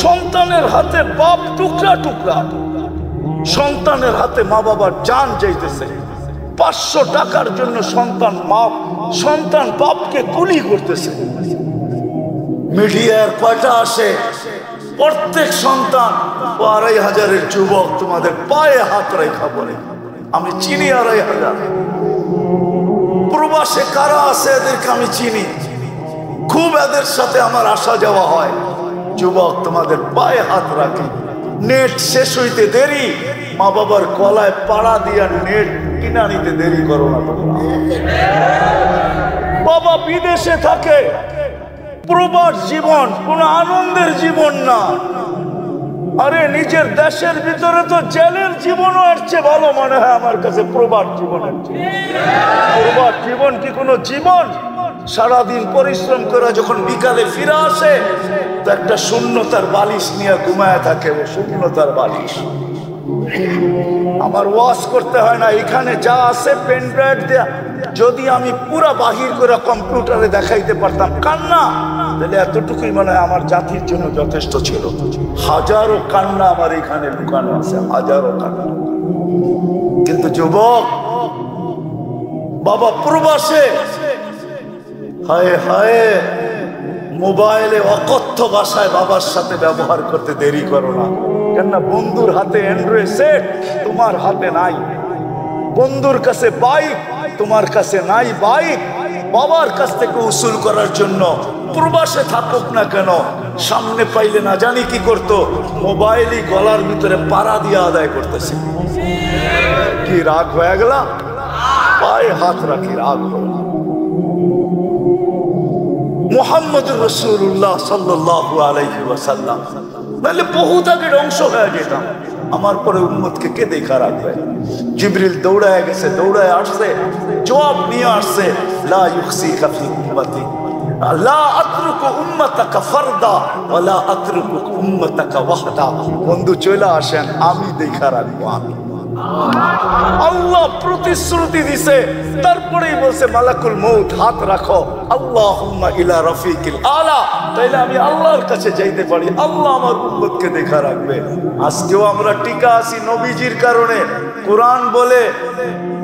সন্তানের হাতে বাপ টুকরা টুকরা, সন্তানের হাতে মা বাবার জান যাইতেছে। 500 টাকার জন্য সন্তান বাপকে গুলি করতেছে। মিডিয়ার কয়টা আসে? প্রত্যেক সন্তান 2500 যুবক তোমাদের পায়ে হাত রেখা বলে। আমি চিনি 2500। প্রবাসে কারা আছে এদেরকে আমি চিনি, খুব এদের সাথে আমার আসা যাওয়া হয়। যুবক তোমাদের পায়ে হাত রাখি, নেট শেষ হইতে দেরি, মা বাবার গলায় পাড়া দিয়া নেট কিনা নিতে দেরি করো না তোমরা। বাবা বিদেশে থাকে, প্রবাস জীবন কোন আনন্দের জীবন না। আরে নিজের দেশের ভিতরে তো জেলের জীবনও এর চেয়ে ভালো মনে হয় আমার কাছে প্রবাস জীবনের চেয়ে। প্রবাস জীবন কি কোনো জীবন? সারাদিন পরিশ্রম করে যখন বিকালে ফিরে আসে তো একটা শূন্যতার বালিশ নিয়ে ঘুমায় থাকে, ও শূন্যতার বালিশ। আমার ওয়াশ করতে হয় না, এখানে যা আছে পেন ড্রাইভ দেয়া, যদি আমি পুরা বাহির করে কম্পিউটারে দেখাইতে পারতাম কান্না, তাহলে এতটুকুই মনে হয় আমার জাতির জন্য যথেষ্ট ছিল। হাজারো কান্না আমার এখানে লুকানো আছে, হাজারো কান্না। কিন্তু যুবক বাবা প্রবাসে, হায় হায়, মোবাইলে অকথ্য ভাষায় বাবার সাথে ব্যবহার করতে দেরি করো না। কেননা বন্ধুর হাতে অ্যান্ড্রয়েড সেট, তোমার হাতে নাই। বন্ধুর কাছে বাইক, তোমার কাছে নাই বাইক। বাবার কাছ থেকে উসুল করার জন্য প্রবাসে থাকুক না কেন, সামনে পাইলে না জানি কি করতো, মোবাইলই গলার ভিতরে পাড়া দিয়ে আদায় করতেছে। কি রাগ হয়ে গেল? পায়ে হাত রাখি, রাগ হলো। মুহাম্মদুর রাসূলুল্লাহ সাল্লাল্লাহু আলাইহি ওয়াসাল্লাম, নাহলে বহুত আগে ধ্বংস হয়ে যেতাম। আমার পরে উম্মতকে কে দেখা রাখবে? জিবরিল দৌড়ায় গেছে, দৌড়ায় আসছে, জবাব নিয়ে আসছে, লা ইউখসিকা ফি উম্মতি লা আতরুকু উম্মাতাকা ফারদা ওয়া লা আতরুকু উম্মাতাকা ওয়াহদা। বন্ধু চলে আসেন, আমি দেখা রাখবো। আমি আল্লাহ প্রতিশ্রুতি দিছে, তারপরেই বলছে মালাকুল মউত হাত রাখো, আল্লাহুম্মা ইলা রাফিকিল আলা। তাইলে আমি আল্লাহর কাছে যাইতে পারি, আল্লাহ আমার উম্মতকে দেখা রাখবে। আজকেও আমরা টিকা আছি নবীজির কারণে। কোরআন বলে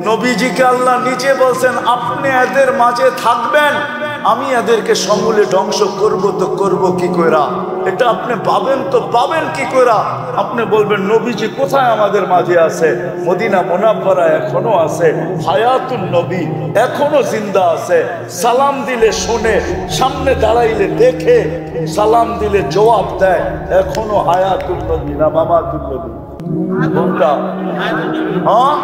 নবীজিকে আল্লাহ নিজে বলছেন, আপনি এদের মাঝে থাকবেন, আমি এদেরকে সমূলে ধ্বংস করব। তো করব কি কইরা? এটা আপনি পাবেন তো পাবেন কি কইরা? আপনি বলবেন নবীজি কোথায় আমাদের মাঝে আছে? মদিনা মুনাফফারা এখনো আছে, হায়াতুন নবী এখনো জিন্দা আছে। সালাম দিলে শুনে, সামনে দাঁড়াইলে দেখে, সালাম দিলে জবাব দেয়, এখনো হায়াতুন নবী না মামাতুন নবী? কোনটা? হ্যাঁ,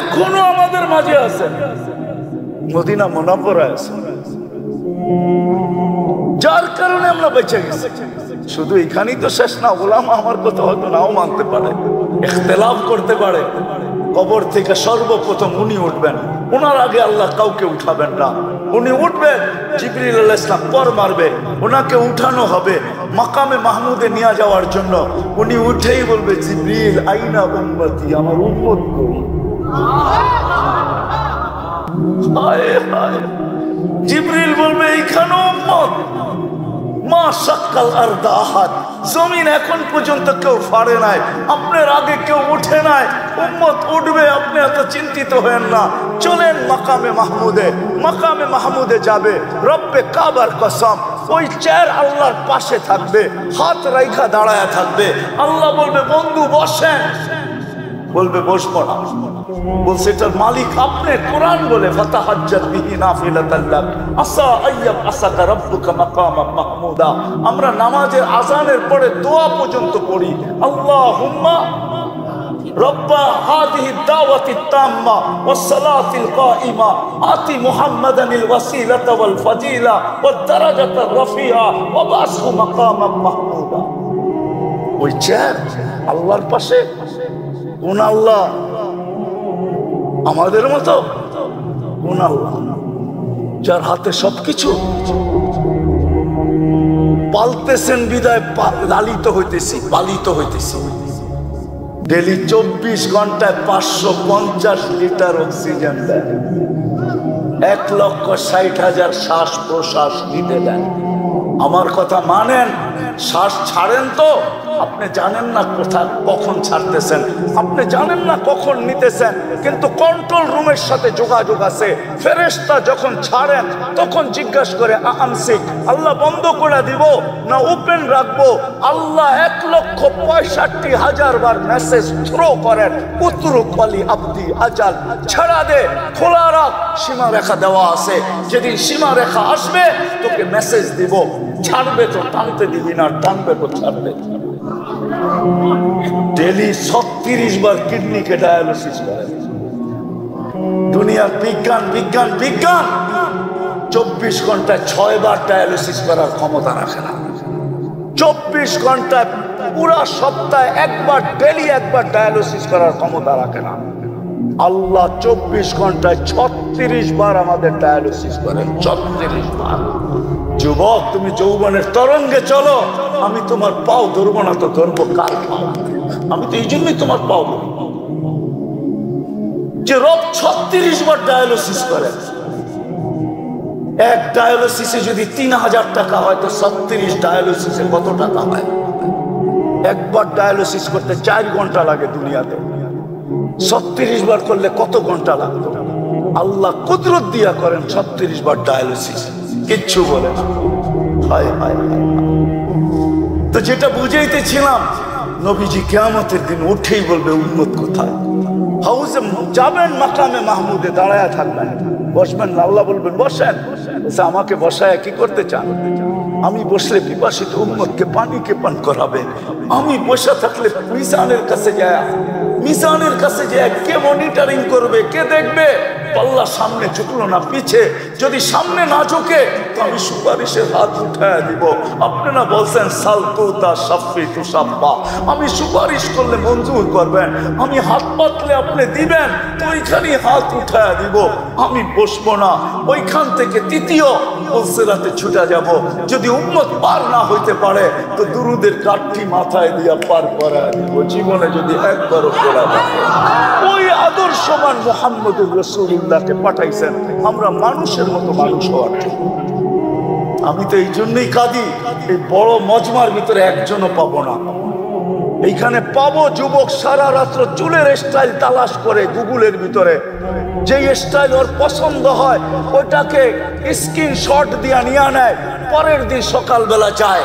এখনো আমাদের মাঝে আছে, মদিনা মুনাফফারা আছে, যার কারণে আমরা বেঁচে গেছি। শুধু এখানেই তো শেষ না, ওলামা আমার কথা হয়তো নাও মানতে পারে, ইখতিলাফ করতে পারে। কবর থেকে সর্বপ্রথম উনি উঠবেন, ওনার আগে আল্লাহ কাউকে উঠাবেন না। উনি উঠবেন, জিবরিল আলাইহিস সালাম পর মারবে, ওনাকে উঠানো হবে মাকামে মাহমুদে নিয়ে যাওয়ার জন্য। উনি উঠেই বলবে, জিবরিল আইনা উম্মতি, আমার উম্মত কই? হায় হায়, জিবরিল বলবে এইখানে উম্মত। মা শাক্কাল আরদা আহাদ, জমিন এখন পর্যন্ত কেউ ফাড়ে নাই, আপনার আগে কেউ উঠে নাই, উম্মত উঠবে, আপনি এত চিন্তিত হয়েন না। চলেন মাকামে মাহমুদে। মাকামে মাহমুদে যাবে, রব্বে কাবার কসম, ওই চেয়ার আল্লাহর পাশে থাকবে, হাত রাইখা দাঁড়ায়া থাকবে। আল্লাহ বলবে, বন্ধু বসেন। বলবে বসবো না। বলছে এটার মালিক আপনি। কোরআন বলে ফাতাহাজ্জাত বিহি নাফিলাতাল লাক আসা আইয়াব আসাকা রাব্বুকা মাকামান মাহমুদা। আমরা নামাজের আযানের পরে দোয়া পর্যন্ত পড়ি, আল্লাহুম্মা রব্বা হাদিহি দাওয়াতিত তাম্মা ওয়াস সালাতিল কাইমা আতি মুহাম্মাদানিল ওয়াসিলাতা ওয়াল ফাজিলা ওয়াদ দারাজাতার রাফিআ ওয়া বাসহু মাকামান মাহমুদা। ওই চেয়ার আল্লাহর পাশে। কোন আল্লাহ? আমাদের মতো? কোন আল্লাহ? যার হাতে সবকিছু। পালতেছেন বিদায় লালিত হইতেছি, পালিত হইতেছি। ডেলি 24 ঘন্টায় 550 লিটার অক্সিজেন দেন, 1,60,000 শ্বাস প্রশ্বাস নিতে দেন। আমার কথা মানেন, শ্বাস ছাড়েন তো আপনি জানেন না কোথা কখন ছাড়তেছেন, আপনি জানেন না কখন নিতেছেন, কিন্তু কন্ট্রোল রুমের সাথে যোগাযোগ আছে। ফেরেশতা যখন ছাড়েন তখন জিজ্ঞাসা করে আমসিক, আল্লাহ বন্ধ করে দিব না ওপেন রাখবো? আল্লাহ 1,65,000 বার মেসেজ থ্রো করেন, উতরুক ওয়ালি আব্দি আজাল, ছাড়া দে, খোলা রাখ, সীমা রেখা দেওয়া আছে, যেদিন সীমা রেখা আসবে তোকে মেসেজ দিব। ছাড়বে তো টানতে দিবি না, টানবে তো ছাড়বে। ডেলি 36 বার কিডনিকে ডায়ালিসিস করে। দুনিয়ার বিজ্ঞান বিজ্ঞান বিজ্ঞান 24 ঘন্টায় 6 বার ডায়ালিসিস করার ক্ষমতা রাখে না। 24 ঘন্টায় পুরা সপ্তাহে একবার, ডেলি একবার ডায়ালিসিস করার ক্ষমতা রাখে না। আল্লাহ 24 ঘন্টায় 36 বার আমাদের ডায়ালিসিস করেন, 36 বার। যুবক, তুমি যৌবনের তরঙ্গে চলো, আমি তোমার পাও ধরবো না তো ধরবো কার পাও? আমি তো এই জন্যই তোমার পাও ধরবো যে রব 36 বার ডায়ালিসিস করে। এক ডায়ালিসিসে যদি 3000 টাকা হয় তো 36 ডায়ালিসিসে কত টাকা হয়? একবার ডায়ালিসিস করতে 4 ঘন্টা লাগে দুনিয়াতে, 36 বার করলে কত ঘন্টা লাগতো? আল্লাহ কুদরত দিয়া করেন 36 বার ডায়ালিসিস, কিচ্ছু বলে না। হায় হায় হায়। তো যেটা বুঝাইতেছিলাম, নবীজি কিয়ামতের দিন উঠেই বলবে উম্মত কোথায়? হাউজে যাবেন, মাকামে মাহমুদে দাঁড়ায়া থাকবেন, বসবেন না। আল্লাহ বলবেন বসেন। আমাকে বসায় কি করতে চান? আমি বসলে পিপাসিত উম্মতকে পানিকে পান করাবে। আমি বসে থাকলে মিজানের কাছে যায়, মিজানের কাছে যায় কে মনিটরিং করবে, কে দেখবে? পাল্লা সামনে ঝুঁকলো না পিছে, যদি সামনে না ঝুঁকে তো আমি সুপারিশের হাত উঠায় দিব। আপনারা বলছেন সালতুতা সাফি তুসাব্বা, আমি সুপারিশ করলে মঞ্জুর করবেন, আমি হাত পাতলে আপনি দিবেন, তো ওইখানেই হাত উঠায় দিব, আমি বসবো না। ওইখান থেকে তৃতীয় পুলসিরাতে ছুটে যাব। যদি উম্মত পার না হইতে পারে তো দুরুদের কাঠটি মাথায় দিয়া পার করায় দিব, জীবনে যদি একবারও পড়া থাকে। ওই আদর্শবান মুহাম্মদুর রাসূলুল্লাহকে পাঠাইছেন আমরা মানুষের মতো মানুষ হওয়ার জন্য। আমি তো এই জন্যই কাঁদি, এই বড় মজমার ভিতরে একজনও পাবো না। এইখানে পাবো যুবক সারা রাত্র চুলের স্টাইল তালাশ করে গুগলের ভিতরে, যে স্টাইল ওর পছন্দ হয় ওইটাকে স্ক্রিনশট দিয়া নিয়ে নেয়, পরের দিন সকালবেলা যায়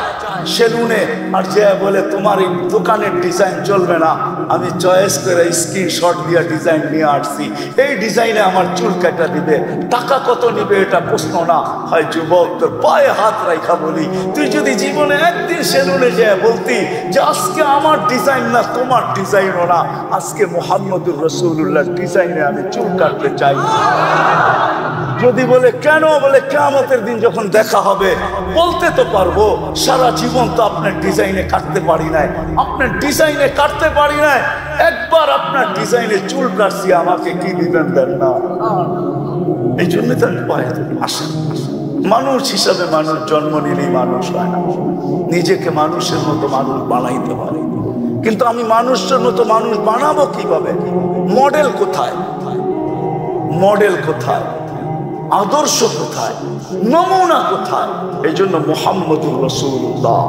সেলুনে আর যে বলে তোমার এই দোকানের ডিজাইন চলবে না, আমি চয়েস করে স্ক্রিনশট দিয়া ডিজাইন নিয়ে আসছি, এই ডিজাইনে আমার চুল কাটা দিবে, টাকা কত নিবে এটা প্রশ্ন না। হয় যুবক তোর পায়ে হাত রাখা বলি, তুই যদি জীবনে একদিন সেলুনে যায় বলতি যে আজকে আমার ডিজাইন না তোমার ডিজাইনও না, আজকে মুহাম্মদুর রাসূলুল্লাহর ডিজাইনে আমি চুল কাটতে চাই, যদি বলে কেন, বলে কিয়ামতের দিন যখন দেখা হবে বলতে তো পারবো সারা জীবন তো আপনার ডিজাইনে কাটতে পারি নাই, আপনার ডিজাইনে কাটতে পারি নাই, একবার আপনার ডিজাইনে চুল কাটছি, আমাকে কি দিবেন দেন না। এই জন্য তো আমি পাই আসেন, মানুষ হিসাবে মানুষ জন্ম নিলেই মানুষ হয় না, নিজেকে মানুষের মতো মানুষ বানাইতে পারে। কিন্তু আমি মানুষের মতো মানুষ বানাবো কিভাবে? মডেল কোথায়? মডেল কোথায়? আদর্শ কোথায়? নমুনা কোথায়? এই জন্য মুহাম্মদুর রাসূলুল্লাহ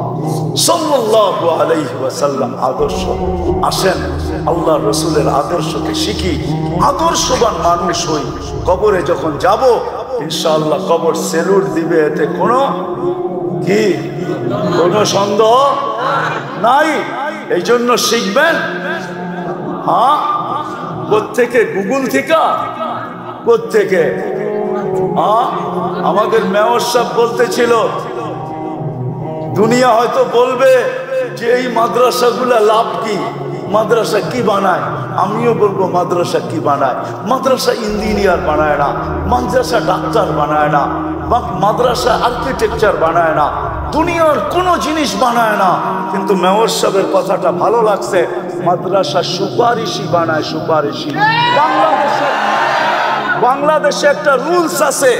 সাল্লাল্লাহু আলাইহি ওয়াসাল্লাম আদর্শ। আসেন আল্লাহর রাসূলের আদর্শকে শিখি, আদর্শবান মানুষ হই। কবরে যখন যাব ইনশাআল্লাহ কবর সেলুট দিবে, এতে কোনো কি কোনো সন্দেহ নাই। এই জন্য শিখবেন। হ্যাঁ, কোত্থেকে? গুগল থেকে? কোত্থেকে? আমাদের মেয়র সাহেব বলতেছিল দুনিয়া হয়তো বলবে যে এই মাদ্রাসাগুলা লাভ কি, মাদ্রাসা কি বানায়? আমিও বলবো মাদ্রাসা কি বানায়? মাদ্রাসা ইঞ্জিনিয়ার বানায় না, মাদ্রাসা ডাক্তার বানায় না, মাদ্রাসা আর্কিটেকচার বানায় না, দুনিয়ার কোনো জিনিস বানায় না। কিন্তু মেয়র সাহেবের কথাটা ভালো লাগছে, মাদ্রাসা সুপারিশি বানায়, সুপারিশি। বাংলাদেশে একটা রুলস আছে,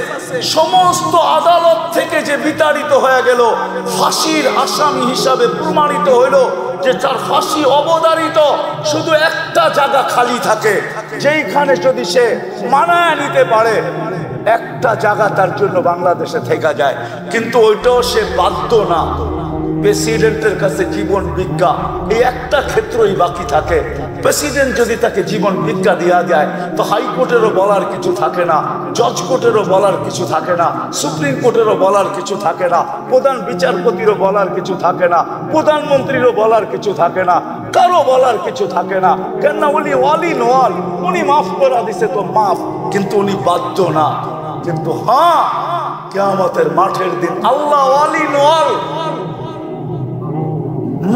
সমস্ত আদালত থেকে যে বিতাড়িত হয়ে গেল, ফাঁসির আসামি হিসাবে প্রমাণিত হইল যে তার ফাঁসি অবধারিত, শুধু একটা জায়গা খালি থাকে, যেইখানে যদি সে মানায় নিতে পারে একটা জায়গা তার জন্য বাংলাদেশে থেকে যায়। কিন্তু ওইটাও সে বাধ্য না। প্রেসিডেন্টের কাছে জীবন ভিক্ষা, এই একটা ক্ষেত্রই বাকি থাকে। প্রেসিডেন্ট যদি তাকে জীবন ভিক্ষা দেওয়া যায় তো হাইকোর্টেরও বলার কিছু থাকে না, জজ কোর্টেরও বলার কিছু থাকে না, সুপ্রিম কোর্টেরও বলার কিছু থাকে না, প্রধান বিচারপতিরও বলার কিছু থাকে না, প্রধানমন্ত্রীরও বলার কিছু থাকে না, কারো বলার কিছু থাকে না। কেননা উনি ওয়ালি নোয়াল, উনি মাফ করা দিছে তো মাফ, কিন্তু উনি বাধ্য না। কিন্তু হ্যাঁ, কিয়ামতের মাঠের দিন আল্লাহ ওয়ালি নোয়াল,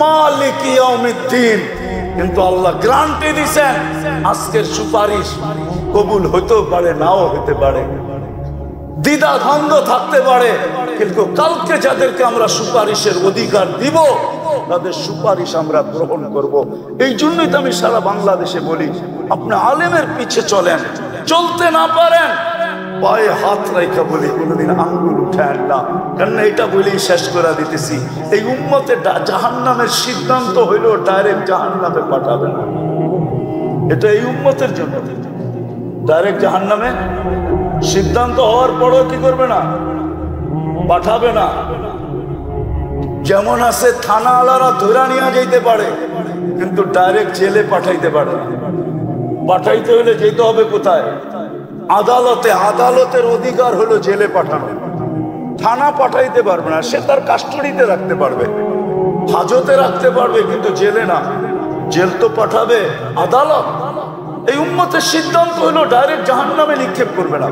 মালিক ইয়াউমিদ্দিন, কিন্তু আল্লাহ গ্যারান্টি দিবেন আজকের সুপারিশ কবুল হতেও পারে, নাও হতে পারে, দ্বিধা দ্বন্দ্ব থাকতে পারে, কিন্তু কালকে যাদেরকে আমরা সুপারিশের অধিকার দিব তাদের সুপারিশ আমরা গ্রহণ করব। এই জন্যই তো আমি সারা বাংলাদেশে বলি, আপনি আলেমের পিছে চলেন, চলতে না পারেন পায়ে হাত রাখা বলি, কোনোদিন আঙ্গুল উঠায় না। কেন এটা বলেই শেষ করে দিতেছি, এই উম্মতে জাহান্নামের সিদ্ধান্ত হইল ডাইরেক্ট জাহান্নামে পাঠাবে না। এটা এই উম্মতের জন্য ডাইরেক্ট জাহান্নামে সিদ্ধান্ত হওয়ার পরেও কি করবে না? পাঠাবে না। যেমন আছে থানা আলারা ধরে নিয়ে যাইতে পারে, কিন্তু ডাইরেক্ট জেলে পাঠাইতে পারে না। পাঠাইতে হলে যেতে হবে কোথায়? আদালতে। আদালতের অধিকার হলো জেলে পাঠানো, থানা পাঠাইতে পারবে না। সে তার কাস্টডিতে রাখতে পারবে, হাজতে রাখতে পারবে, কিন্তু জেলে না। জেল তো পাঠাবে আদালত। এই উম্মতের সিদ্ধান্ত হলো ডাইরেক্ট জাহান্নামে নিক্ষেপ করবে না,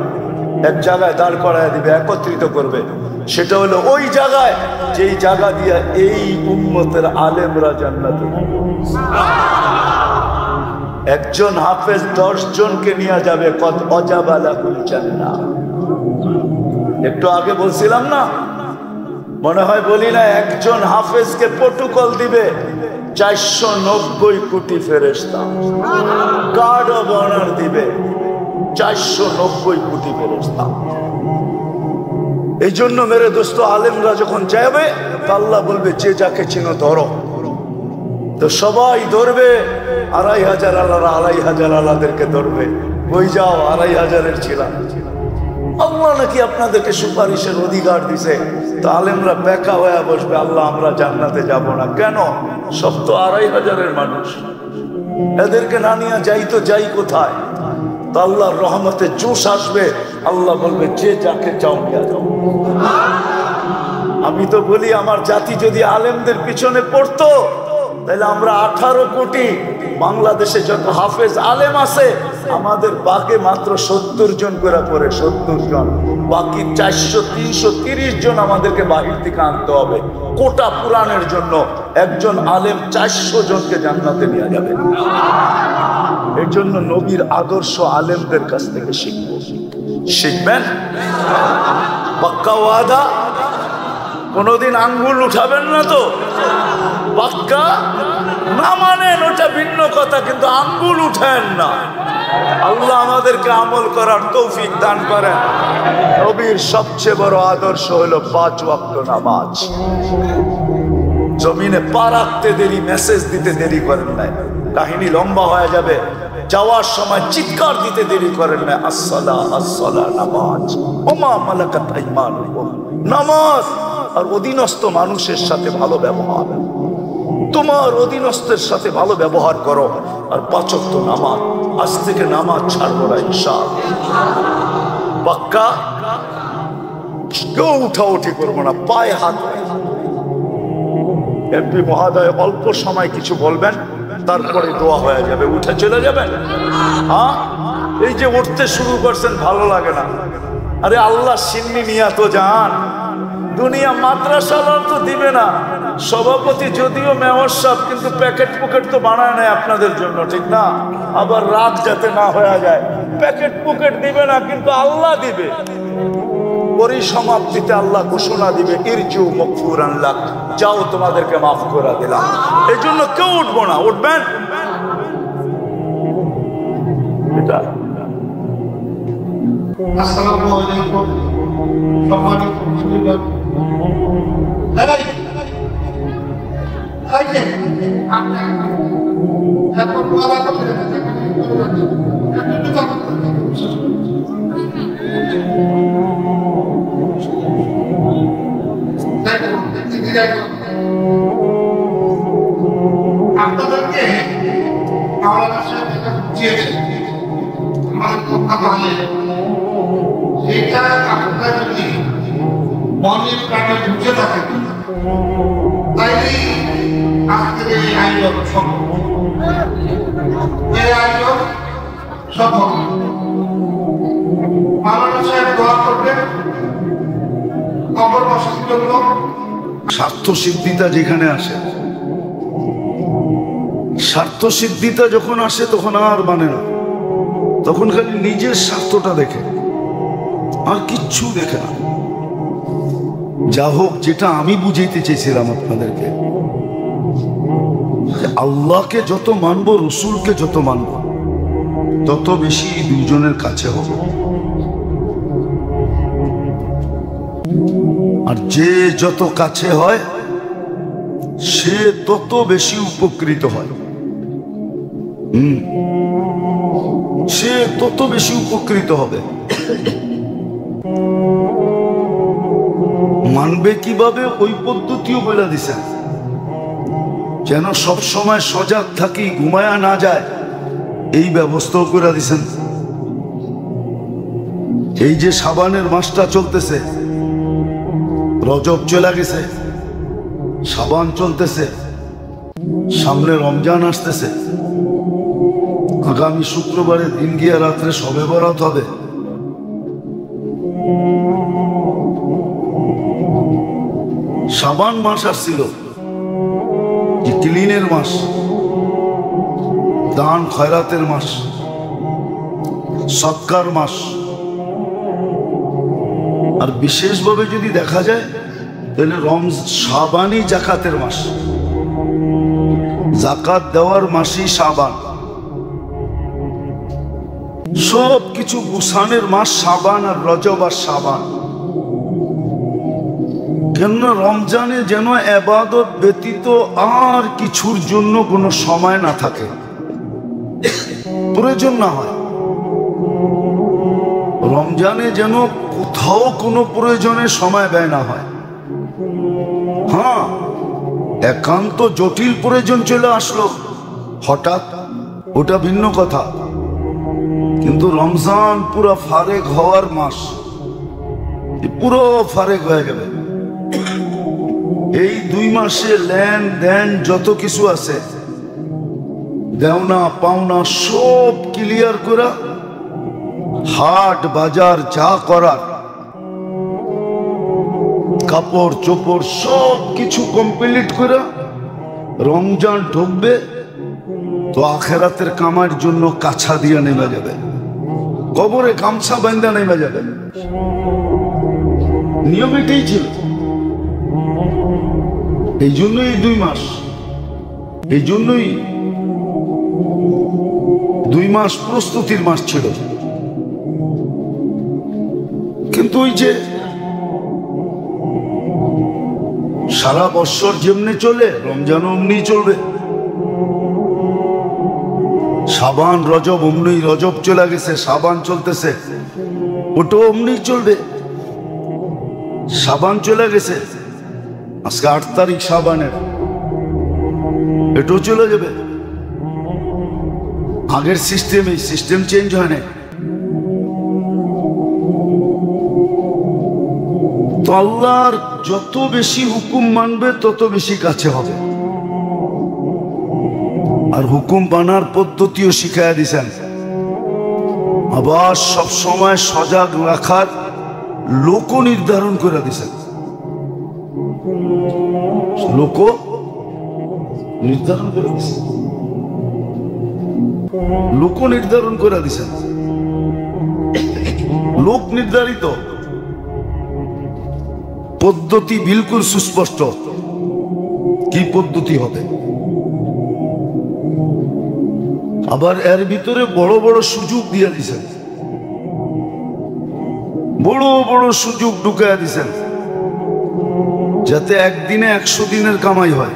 এক জায়গায় দাঁড় করায় দিবে, একত্রিত করবে। সেটা হলো ওই জায়গায় যেই জায়গা দিয়ে এই উম্মতের আলেমরা জান্নাতে। একজন হাফেজ 10 জনকে নিয়ে যাবে, কত অজাবালাকুল জান্নাহ। একটু আগে বলছিলাম না, মনে হয় বলি না, একজন হাফেজকে প্রটোকল দিবে 490 কোটি ফেরেশতা, গার্ড অব অনার দিবে 490 কোটি ফেরেশতা। এই জন্য মেরে দোস্ত, আলেমরা যখন যাবে আল্লাহ বলবে যে যাকে চিনো ধরো, তো সবাই ধরবে। 2500 আল্লাহরা 2500 আল্লাহদেরকে ধরবে। ওই যাও 2500-এর ছিলাম। আল্লাহ নাকি আপনাদেরকে সুপারিশের অধিকার দিছে, তো আলেমরা বেকা হয়ে বসবে, আল্লাহ আমরা জান্নাতে যাব না কেন? সব তো 2500-এর মানুষ, এদেরকে না নিয়ে যাই তো যাই কোথায়? তো আল্লাহর রহমতে জোশ আসবে, আল্লাহ বলবে যে যাকে চাও নিয়ে যাও। আমি তো বলি আমার জাতি যদি আলেমদের পিছনে পড়তো, তাহলে আমরা 18 কোটি, বাংলাদেশে যত হাফেজ আলেম আছে আমাদের বাগে মাত্র 70 জন করে পড়ে, 70 জন। বাকি 400-330 জন আমাদেরকে বাহির থেকে আনতে হবে কোটা পুরাণের জন্য। একজন আলেম 400 জনকে জান্নাতে নিয়ে যাবে। এর জন্য নবীর আদর্শ আলেমদের কাছ থেকে শিখবো। শিখবেন? পাক্কা ওয়াদা? কোনদিন আঙ্গুল উঠাবেন না তো? পাক্কা? না মানেন ওটা ভিন্ন কথা, কিন্তু আঙ্গুল উঠেন না। আল্লাহ আমাদেরকে আমল করার তৌফিক দান করেন। নবীর সবচেয়ে বড় আদর্শ হলো 5 ওয়াক্ত নামাজ। জমিনে পা রাখতে দেরি, মেসেজ দিতে দেরি করেন নাই। কাহিনী লম্বা হয়ে যাবে। যাওয়ার সময় চিৎকার দিতে দেরি করেন না, আসসালা আসসালা, নামাজ। ওমা মালাকাত আইমানুকুম, নামাজ। আর অধীনস্থ মানুষের সাথে ভালো ব্যবহার, তোমার অধীনস্থের সাথে ভালো ব্যবহার করো। আর 5 ওয়াক্ত নামাজ। আজ থেকে নামাজ ছাড়বো না ইনশাআল্লাহ। পাক্কা? কেউ উঠাউঠি করবো না, পায়ে হাত। এমপি মহোদয় অল্প সময় কিছু বলবেন, তারপরে দোয়া হয়ে যাবে, উঠে চলে যাবেন। হ্যাঁ, এই যে উঠতে শুরু করছেন ভালো লাগে না। আরে আল্লাহ সিন্নি নিয়া তো যান। দুনিয়া মাদ্রাসার তো দিবে না। সভাপতি যদিও মেয়র সাহেব, কিন্তু প্যাকেট পকেট তো বানায় নাই আপনাদের জন্য, ঠিক না? আবার রাত যাতে না হয়ে যায়, প্যাকেট পকেট দিবে না, কিন্তু আল্লাহ দিবে। পরিসমাপ্তিতে আল্লাহ ঘোষণা দিবে, ইরজু মাগফুরান লাক, যাও তোমাদেরকে মাফ করে দিলাম। এই জন্য কেউ উঠবো না। উঠবেন? এটা আসসালামু আলাইকুম সম্মানিত মুসলিম। এখন বলা করতে আপনাদেরকে মাওলানা সাহেব যেটা বুঝিয়েছেন, আমার কথা মানে সেটা আপনারা যদি মনে প্রাণে বুঝে থাকেন, তাইলে আজকের এই আয়োজন সম্ভব। এই আয়োজন সফল। মাওলানা সাহেব দোয়া করবেন কবর বসার জন্য। স্বার্থ সিদ্ধিতা যেখানে আসে, স্বার্থ সিদ্ধিতা যখন আসে তখন আর মানে না, তখন খালি নিজের স্বার্থটা দেখে, আর কিচ্ছু দেখে না। যা হোক, যেটা আমি বুঝাইতে চেয়েছিলাম আপনাদেরকে, আল্লাহকে যত মানবো, রসুলকে যত মানবো, তত বেশি দুইজনের কাছে হবে। আর যে যত কাছে হয় সে তত বেশি উপকৃত হয়। সে তত বেশি উপকৃত হবে। মানবে কিভাবে ওই পদ্ধতিও বলে দিছেন, যেন সব সময় সজাগ থাকি, ঘুমায়া না যায়, এই ব্যবস্থাও করে দিছেন। এই যে শাবানের মাসটা চলতেছে, রজব চলে গেছে, শাবান চলতেছে, সামনে রমজান আসতেছে, আগামী শুক্রবারে দিন গিয়া রাত্রে শবে বরাত হবে। শাবান মাস আসছিল, যে ক্লিনের মাস, দান খয়রাতের মাস, সৎকার মাস। আর বিশেষভাবে যদি দেখা যায় তাহলে শাবানই জাকাতের মাস, জাকাত দেওয়ার মাসই শাবান। সব কিছু গুছানের মাস শাবান আর রজব আর শাবান। কেননা রমজানে যেন ইবাদত ব্যতীত আর কিছুর জন্য কোনো সময় না থাকে, প্রয়োজন না হয়। রমজানে যেন কোথাও কোনো প্রয়োজনে সময় ব্যয় না হয়। হ্যাঁ, একান্ত জটিল প্রয়োজন চলে আসলো হঠাৎ, ওটা ভিন্ন কথা। কিন্তু রমজান পুরো ফারেক হওয়ার মাস, পুরো ফারেক হয়ে গেলে এই 2 মাসে লেন দেন যত কিছু আছে, দেওনা পাওনা সব ক্লিয়ার করা, হাট বাজার যা করার, কাপড় চোপড় সব কিছু কমপ্লিট করে রমজান ঢুকবে তো আখেরাতের কামার জন্য কাছা দিয়ে নেমে যাবে, কবরে গামছা বান্ধা নেমে যাবে। নিয়ম এটাই ছিল। এই জন্যই 2 মাস, এই জন্যই 2 মাস প্রস্তুতির মাস ছিল। কিন্তু ওই যে সারা বছর যেমনি চলে রমজান অমনি চলবে, শাবান রজব অমনি, রজব চলে গেছে শাবান চলতেছে, ওটাও অমনি চলবে। শাবান চলে গেছে, আজকে 8 তারিখ শাবানের, এটাও চলে যাবে। আগের সিস্টেম, এই সিস্টেম চেঞ্জ হয় না। তো আল্লাহর যত বেশি হুকুম মানবে তত বেশি কাছে হবে। আর হুকুম মানার পদ্ধতিও শিখাইয়া দিছেন। আবার সব সময় সজাগ রাখার লোক নির্ধারণ করে দিছেন, লোক নির্ধারণ করে দিছেন, লোক নির্ধারণ করে দিছেন। লোক নির্ধারিত পদ্ধতি বিলকুল সুস্পষ্ট, কি পদ্ধতি হবে। আবার এর ভিতরে বড় বড় সুযোগ দিয়ে দিছেন, বড় বড় সুযোগ ঢুকাইয়া দিছেন, যাতে একদিনে 100 দিনের কামাই হয়,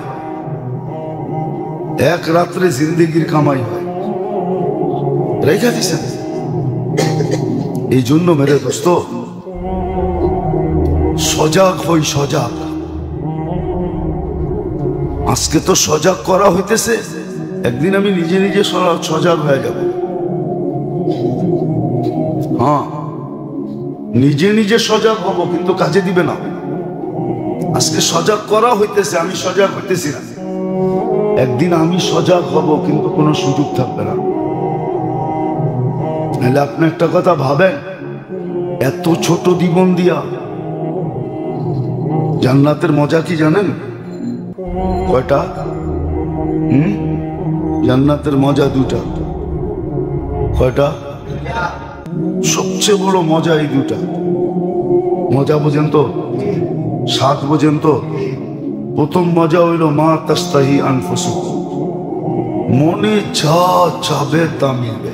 এক রাত্রে জিন্দেগির কামাই হয়, রেখা দিছেন। এই জন্য মেরে দোস্ত সজাগ হই, সজাগ। আজকে তো সজাগ করা হইতেছে, একদিন আমি নিজে নিজে সজাগ হয়ে যাব। হ্যাঁ, নিজে নিজে সজাগ হব, কিন্তু কাজে দিবে না। আজকে সজাগ করা হইতেছে, আমি সজাগ হইতেছি না। একদিন আমি সজাগ হব, কিন্তু কোনো সুযোগ থাকবে না। নাহলে আপনি একটা কথা ভাবেন, এত ছোট জীবন দিয়া জান্নাতের মজা কি জানেন? কয়টা? জান্নাতের মজা 2টা। কয়টা? সবচেয়ে বড় মজা এই 2টা। মজা বোঝেন তো? স্বাদ বোঝেন তো? প্রথম মজা হইল মা তাস্তাহি আনফুসুকুম, মনে যা চাবে তা মিলবে।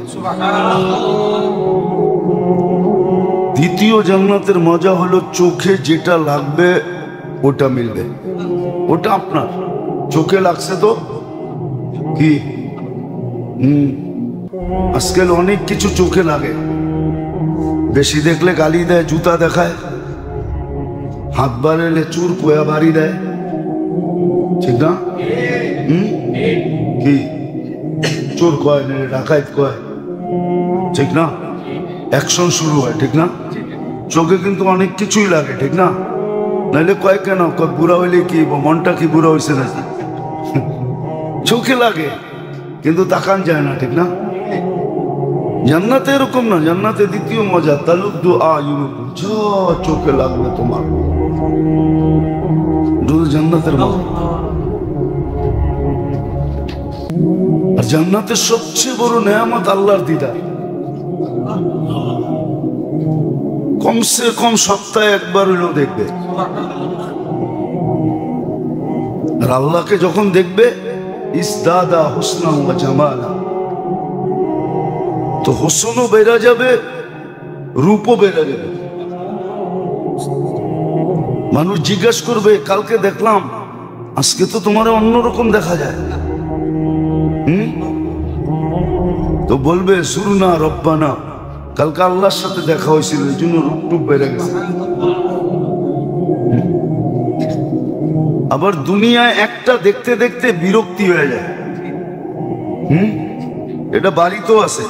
দ্বিতীয় জান্নাতের মজা হলো চোখে যেটা লাগবে ওটা মিলবে, ওটা আপনার। চোখে লাগছে তো কি? আজকাল অনেক কিছু চোখে লাগে, বেশি দেখলে গালি দেয়, জুতা দেখায়, হাত বাড়ালে চুর পোয়া বাড়ি দেয়, ঠিক না? কি চোর কয়, ডাকাইত কয়, ঠিক না? অ্যাকশন শুরু হয়, ঠিক না? চোখে কিন্তু অনেক কিছুই লাগে, ঠিক না? নাইলে কয় কেন, কয় বুড়া হইলে কি, মনটা কি বুড়া হয়েছে নাকি? চোখে লাগে কিন্তু তাকান যায় না, ঠিক না? জান্নাতে এরকম না। জান্নাতে দ্বিতীয় মজা তালুদ্দু আয়ুনুকুম, যা চোখে লাগবে তোমার, জান্নাতের মজা। আর জান্নাতের সবচেয়ে বড় নেয়ামত আল্লাহর দিদার। কমসে কম সপ্তাহে একবার হলেও দেখবে। আর আল্লাহকে যখন দেখবে ইসদাদা হুসনা ওয়া জামালা, তো হোসনও বেড়ে যাবে, রূপও বেড়ে যাবে। মানুষ জিজ্ঞেস করবে কালকে দেখলাম, আজকে তো তোমার অন্যরকম দেখা যায়। তো বলবে সুরনা রব্বানা, কালকে আল্লাহর সাথে দেখা হয়েছিল, এই জন্য রূপ বেড়ে গেছে। আবার দুনিয়ায় একটা দেখতে দেখতে বিরক্তি হয়ে যায়। এটা বাড়িতেও আছে,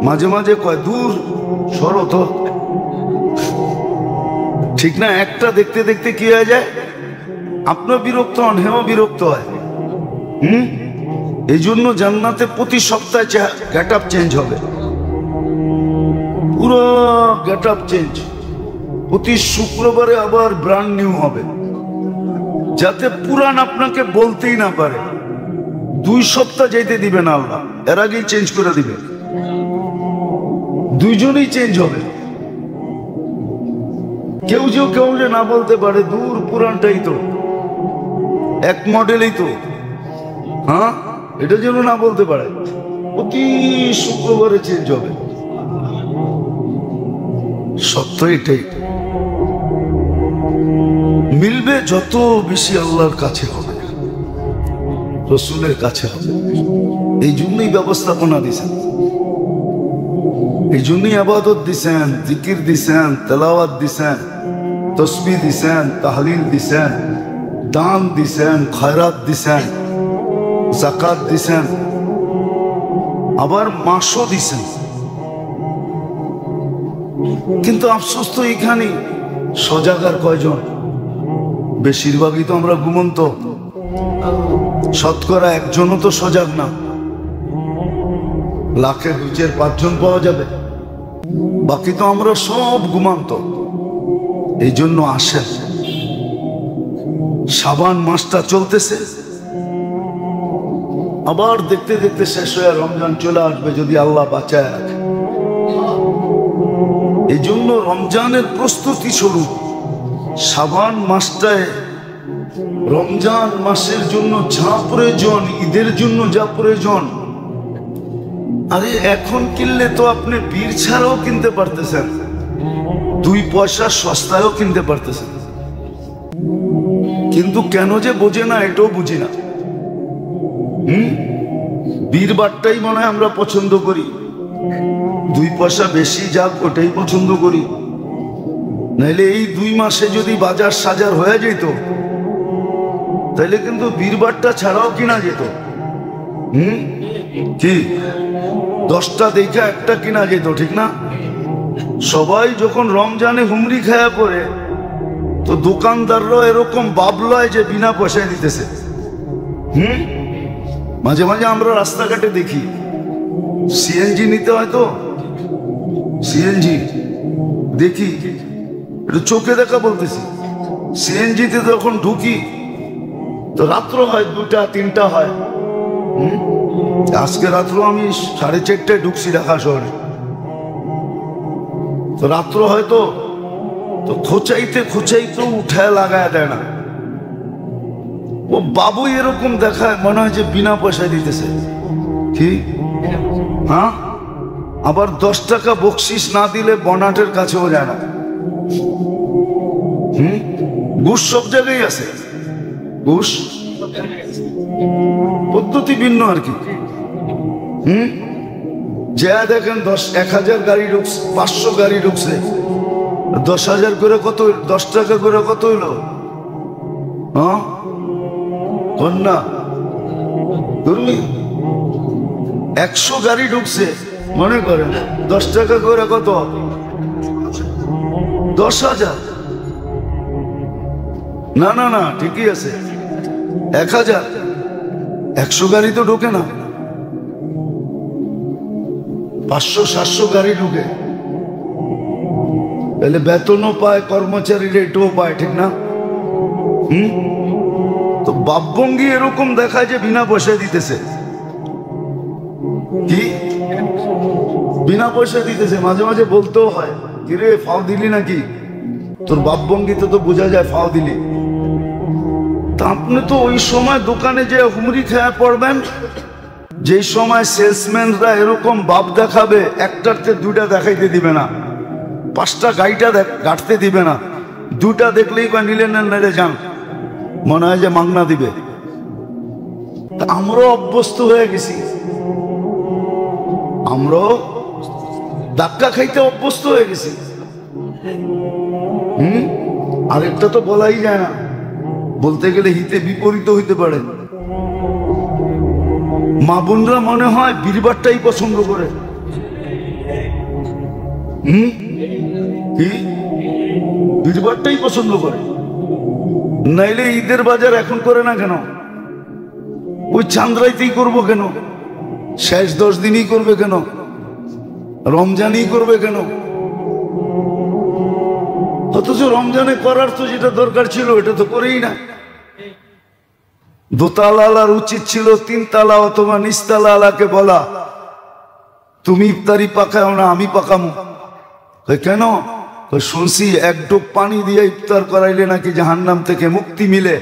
মাঝে মাঝে কয় দূর সরো তো, ঠিক না? একটা দেখতে দেখতে কি হয়ে যায়, আপনার বিরক্ত হন, হেও বিরক্ত হয়। এই জন্য জান্নাতে প্রতি সপ্তাহে গেট আপ চেঞ্জ হবে, পুরো গেট আপ চেঞ্জ। প্রতি শুক্রবারে আবার ব্র্যান্ড নিউ হবে, যাতে পুরান আপনাকে বলতেই না পারে। 2 সপ্তাহ যেতে দিবে না আল্লাহ, এর আগেই চেঞ্জ করে দিবে। দুইজনেই চেঞ্জ হবে। কেউ যে না বলতে পারে দূর পুরানটাই তো, এক মডেলই তো, হ্যাঁ, এটা যেন না বলতে পারে। প্রতি শুক্রবারে চেঞ্জ হবে। সত্য এটাই, মিলবে যত বেশি আল্লাহর কাছে হবে, রসুলের কাছে হবে। এই জন্যই ব্যবস্থাপনা দিছেন, এই জন্যই আবাদত দিছেন, জিকির দিছেন, তেলাওয়াত দিছেন, তসবিহ দিছেন, তাহলিল দিছেন, দান দিছেন, খয়রাত দিছেন, যাকাত দিছেন, আবার মাসও দিছেন। কিন্তু আফসোস তো এখানে সজাগার কয়জন? বেশিরভাগই তো আমরা ঘুমন্ত, শতকরা একজনও তো সজাগ না। লাখে 2-5 জন পাওয়া যাবে, বাকি তো আমরা সব ঘুমান্ত। এই জন্য আসেন, শাবান মাসটা চলতেছে, আবার দেখতে দেখতে শেষ হয়ে রমজান চলে আসবে যদি আল্লাহ বাঁচায় রাখে। এই জন্য রমজানের প্রস্তুতি স্বরূপ শাবান মাসটায়, রমজান মাসের জন্য যা প্রয়োজন, ঈদের জন্য যা প্রয়োজন, আরে এখন কিনলে তো আপনি বীর ছাড়াও কিনতে পারতেছেন, 2 পয়সা সস্তায়ও কিনতে পারতেছেন। কিন্তু কেন যে বোঝে না, এটাও বুঝি না। বীর বাটটাই মনে হয় আমরা পছন্দ করি, 2 পয়সা বেশি যাক ওটাই পছন্দ করি। নাইলে এই 2 মাসে যদি বাজার সাজার হয়ে যেত, তাইলে কিন্তু বীরবারটা ছাড়াও কিনা যেত। কি 10টা দেখে একটা কিনা যেত, ঠিক না? সবাই যখন রমজানে হুমরি খায়া পড়ে, তো দোকানদাররা এরকম বাবলয় যে বিনা পয়সায় দিতেছে। মাঝে মাঝে আমরা রাস্তাঘাটে দেখি সিএনজি নিতে হয়, তো সিএনজি দেখি, এটা চোখে দেখা বলতেছি। সিএনজিতে যখন ঢুকি তো রাত্র হয় 2টা-3টা হয়। আজকে রাত্র আমি 4:30টায় ঢুকছি ঢাকা শহরে, তো রাত্র হয়তো তো খোঁচাইতে উঠায় লাগায় দেয় না। ও বাবু এরকম দেখায়, মনে হয় যে বিনা পয়সায় দিতেছে। কি হ্যাঁ, আবার 10 টাকা বকশিস না দিলে বনাটের কাছেও যায় না। ঘুষ সব জায়গায় আছে, ঘুষ পদ্ধতি ভিন্ন আর কি। যা দেখেন 1000 গাড়ি ঢুকছে, 500 গাড়ি ঢুকছে, 10,000 করে কত, 10 টাকা করে কত হইলো? হ্যাঁ কন্যা তুমি 100 গাড়ি ঢুকছে, মনে করেন 10 টাকা করে কত? 10,000। না না না, ঠিকই আছে, 1000। 100 গাড়ি তো ঢোকে না, 500-700 গাড়ি ঢুকে, তাহলে বেতনও পায়, কর্মচারী রেটও পায়, ঠিক না? তো বাপভঙ্গি এরকম দেখায় যে বিনা পয়সায় দিতেছে। কি বিনা পয়সা দিতেছে, মাঝে মাঝে বলতেও হয় কিরে ফাও দিলি নাকি, তোর বাপ ভঙ্গিতে তো বোঝা যায় ফাও দিলি। তা আপনি তো ওই সময় দোকানে যে হুমরি খেয়ে পড়বেন, যেই সময় সেলসম্যানরা এরকম ভাব দেখাবে, একটাতে দুইটা দেখাইতে দিবে না, 5টা গাড়িটা গাঁটতে দিবে না, 2টা দেখলেই বা নিলে নেড়ে যান, মনে হয় যে মাগনা দিবে। তা আমরাও অভ্যস্ত হয়ে গেছি, আমরাও ধাক্কা খাইতে অভ্যস্ত হয়ে গেছি। আরেকটা তো বলাই যায় না, বলতে গেলে হিতে বিপরীত হইতে পারে। মা বোনরা মনে হয় বীরবারটাই পছন্দ করে। কি বীরবারটাই পছন্দ করে, নাইলে ঈদের বাজার এখন করে না কেন? ওই চান্দ্রাইতেই করবো কেন? শেষ 10 দিনই করবে কেন? রমজানই করবে কেন? অথচ রমজানে করার তো যেটা দরকার ছিল এটা তো করেই না। দোতালার উচিত ছিল 3 তালা অথবা নিচতলা আলাকে বলা, তুমি ইফতারি পাকাও না, আমি পাকামো। কেন? শুনছি 1 ডোব পানি দিয়ে ইফতার করাইলে নাকি জাহান্নাম থেকে মুক্তি মিলে,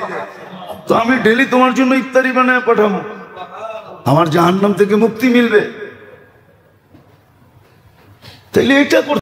তো আমি ডেলি তোমার জন্য ইফতারি বানায় পাঠাবো, আমার জাহান্নাম থেকে মুক্তি মিলবে। তাইলে এটা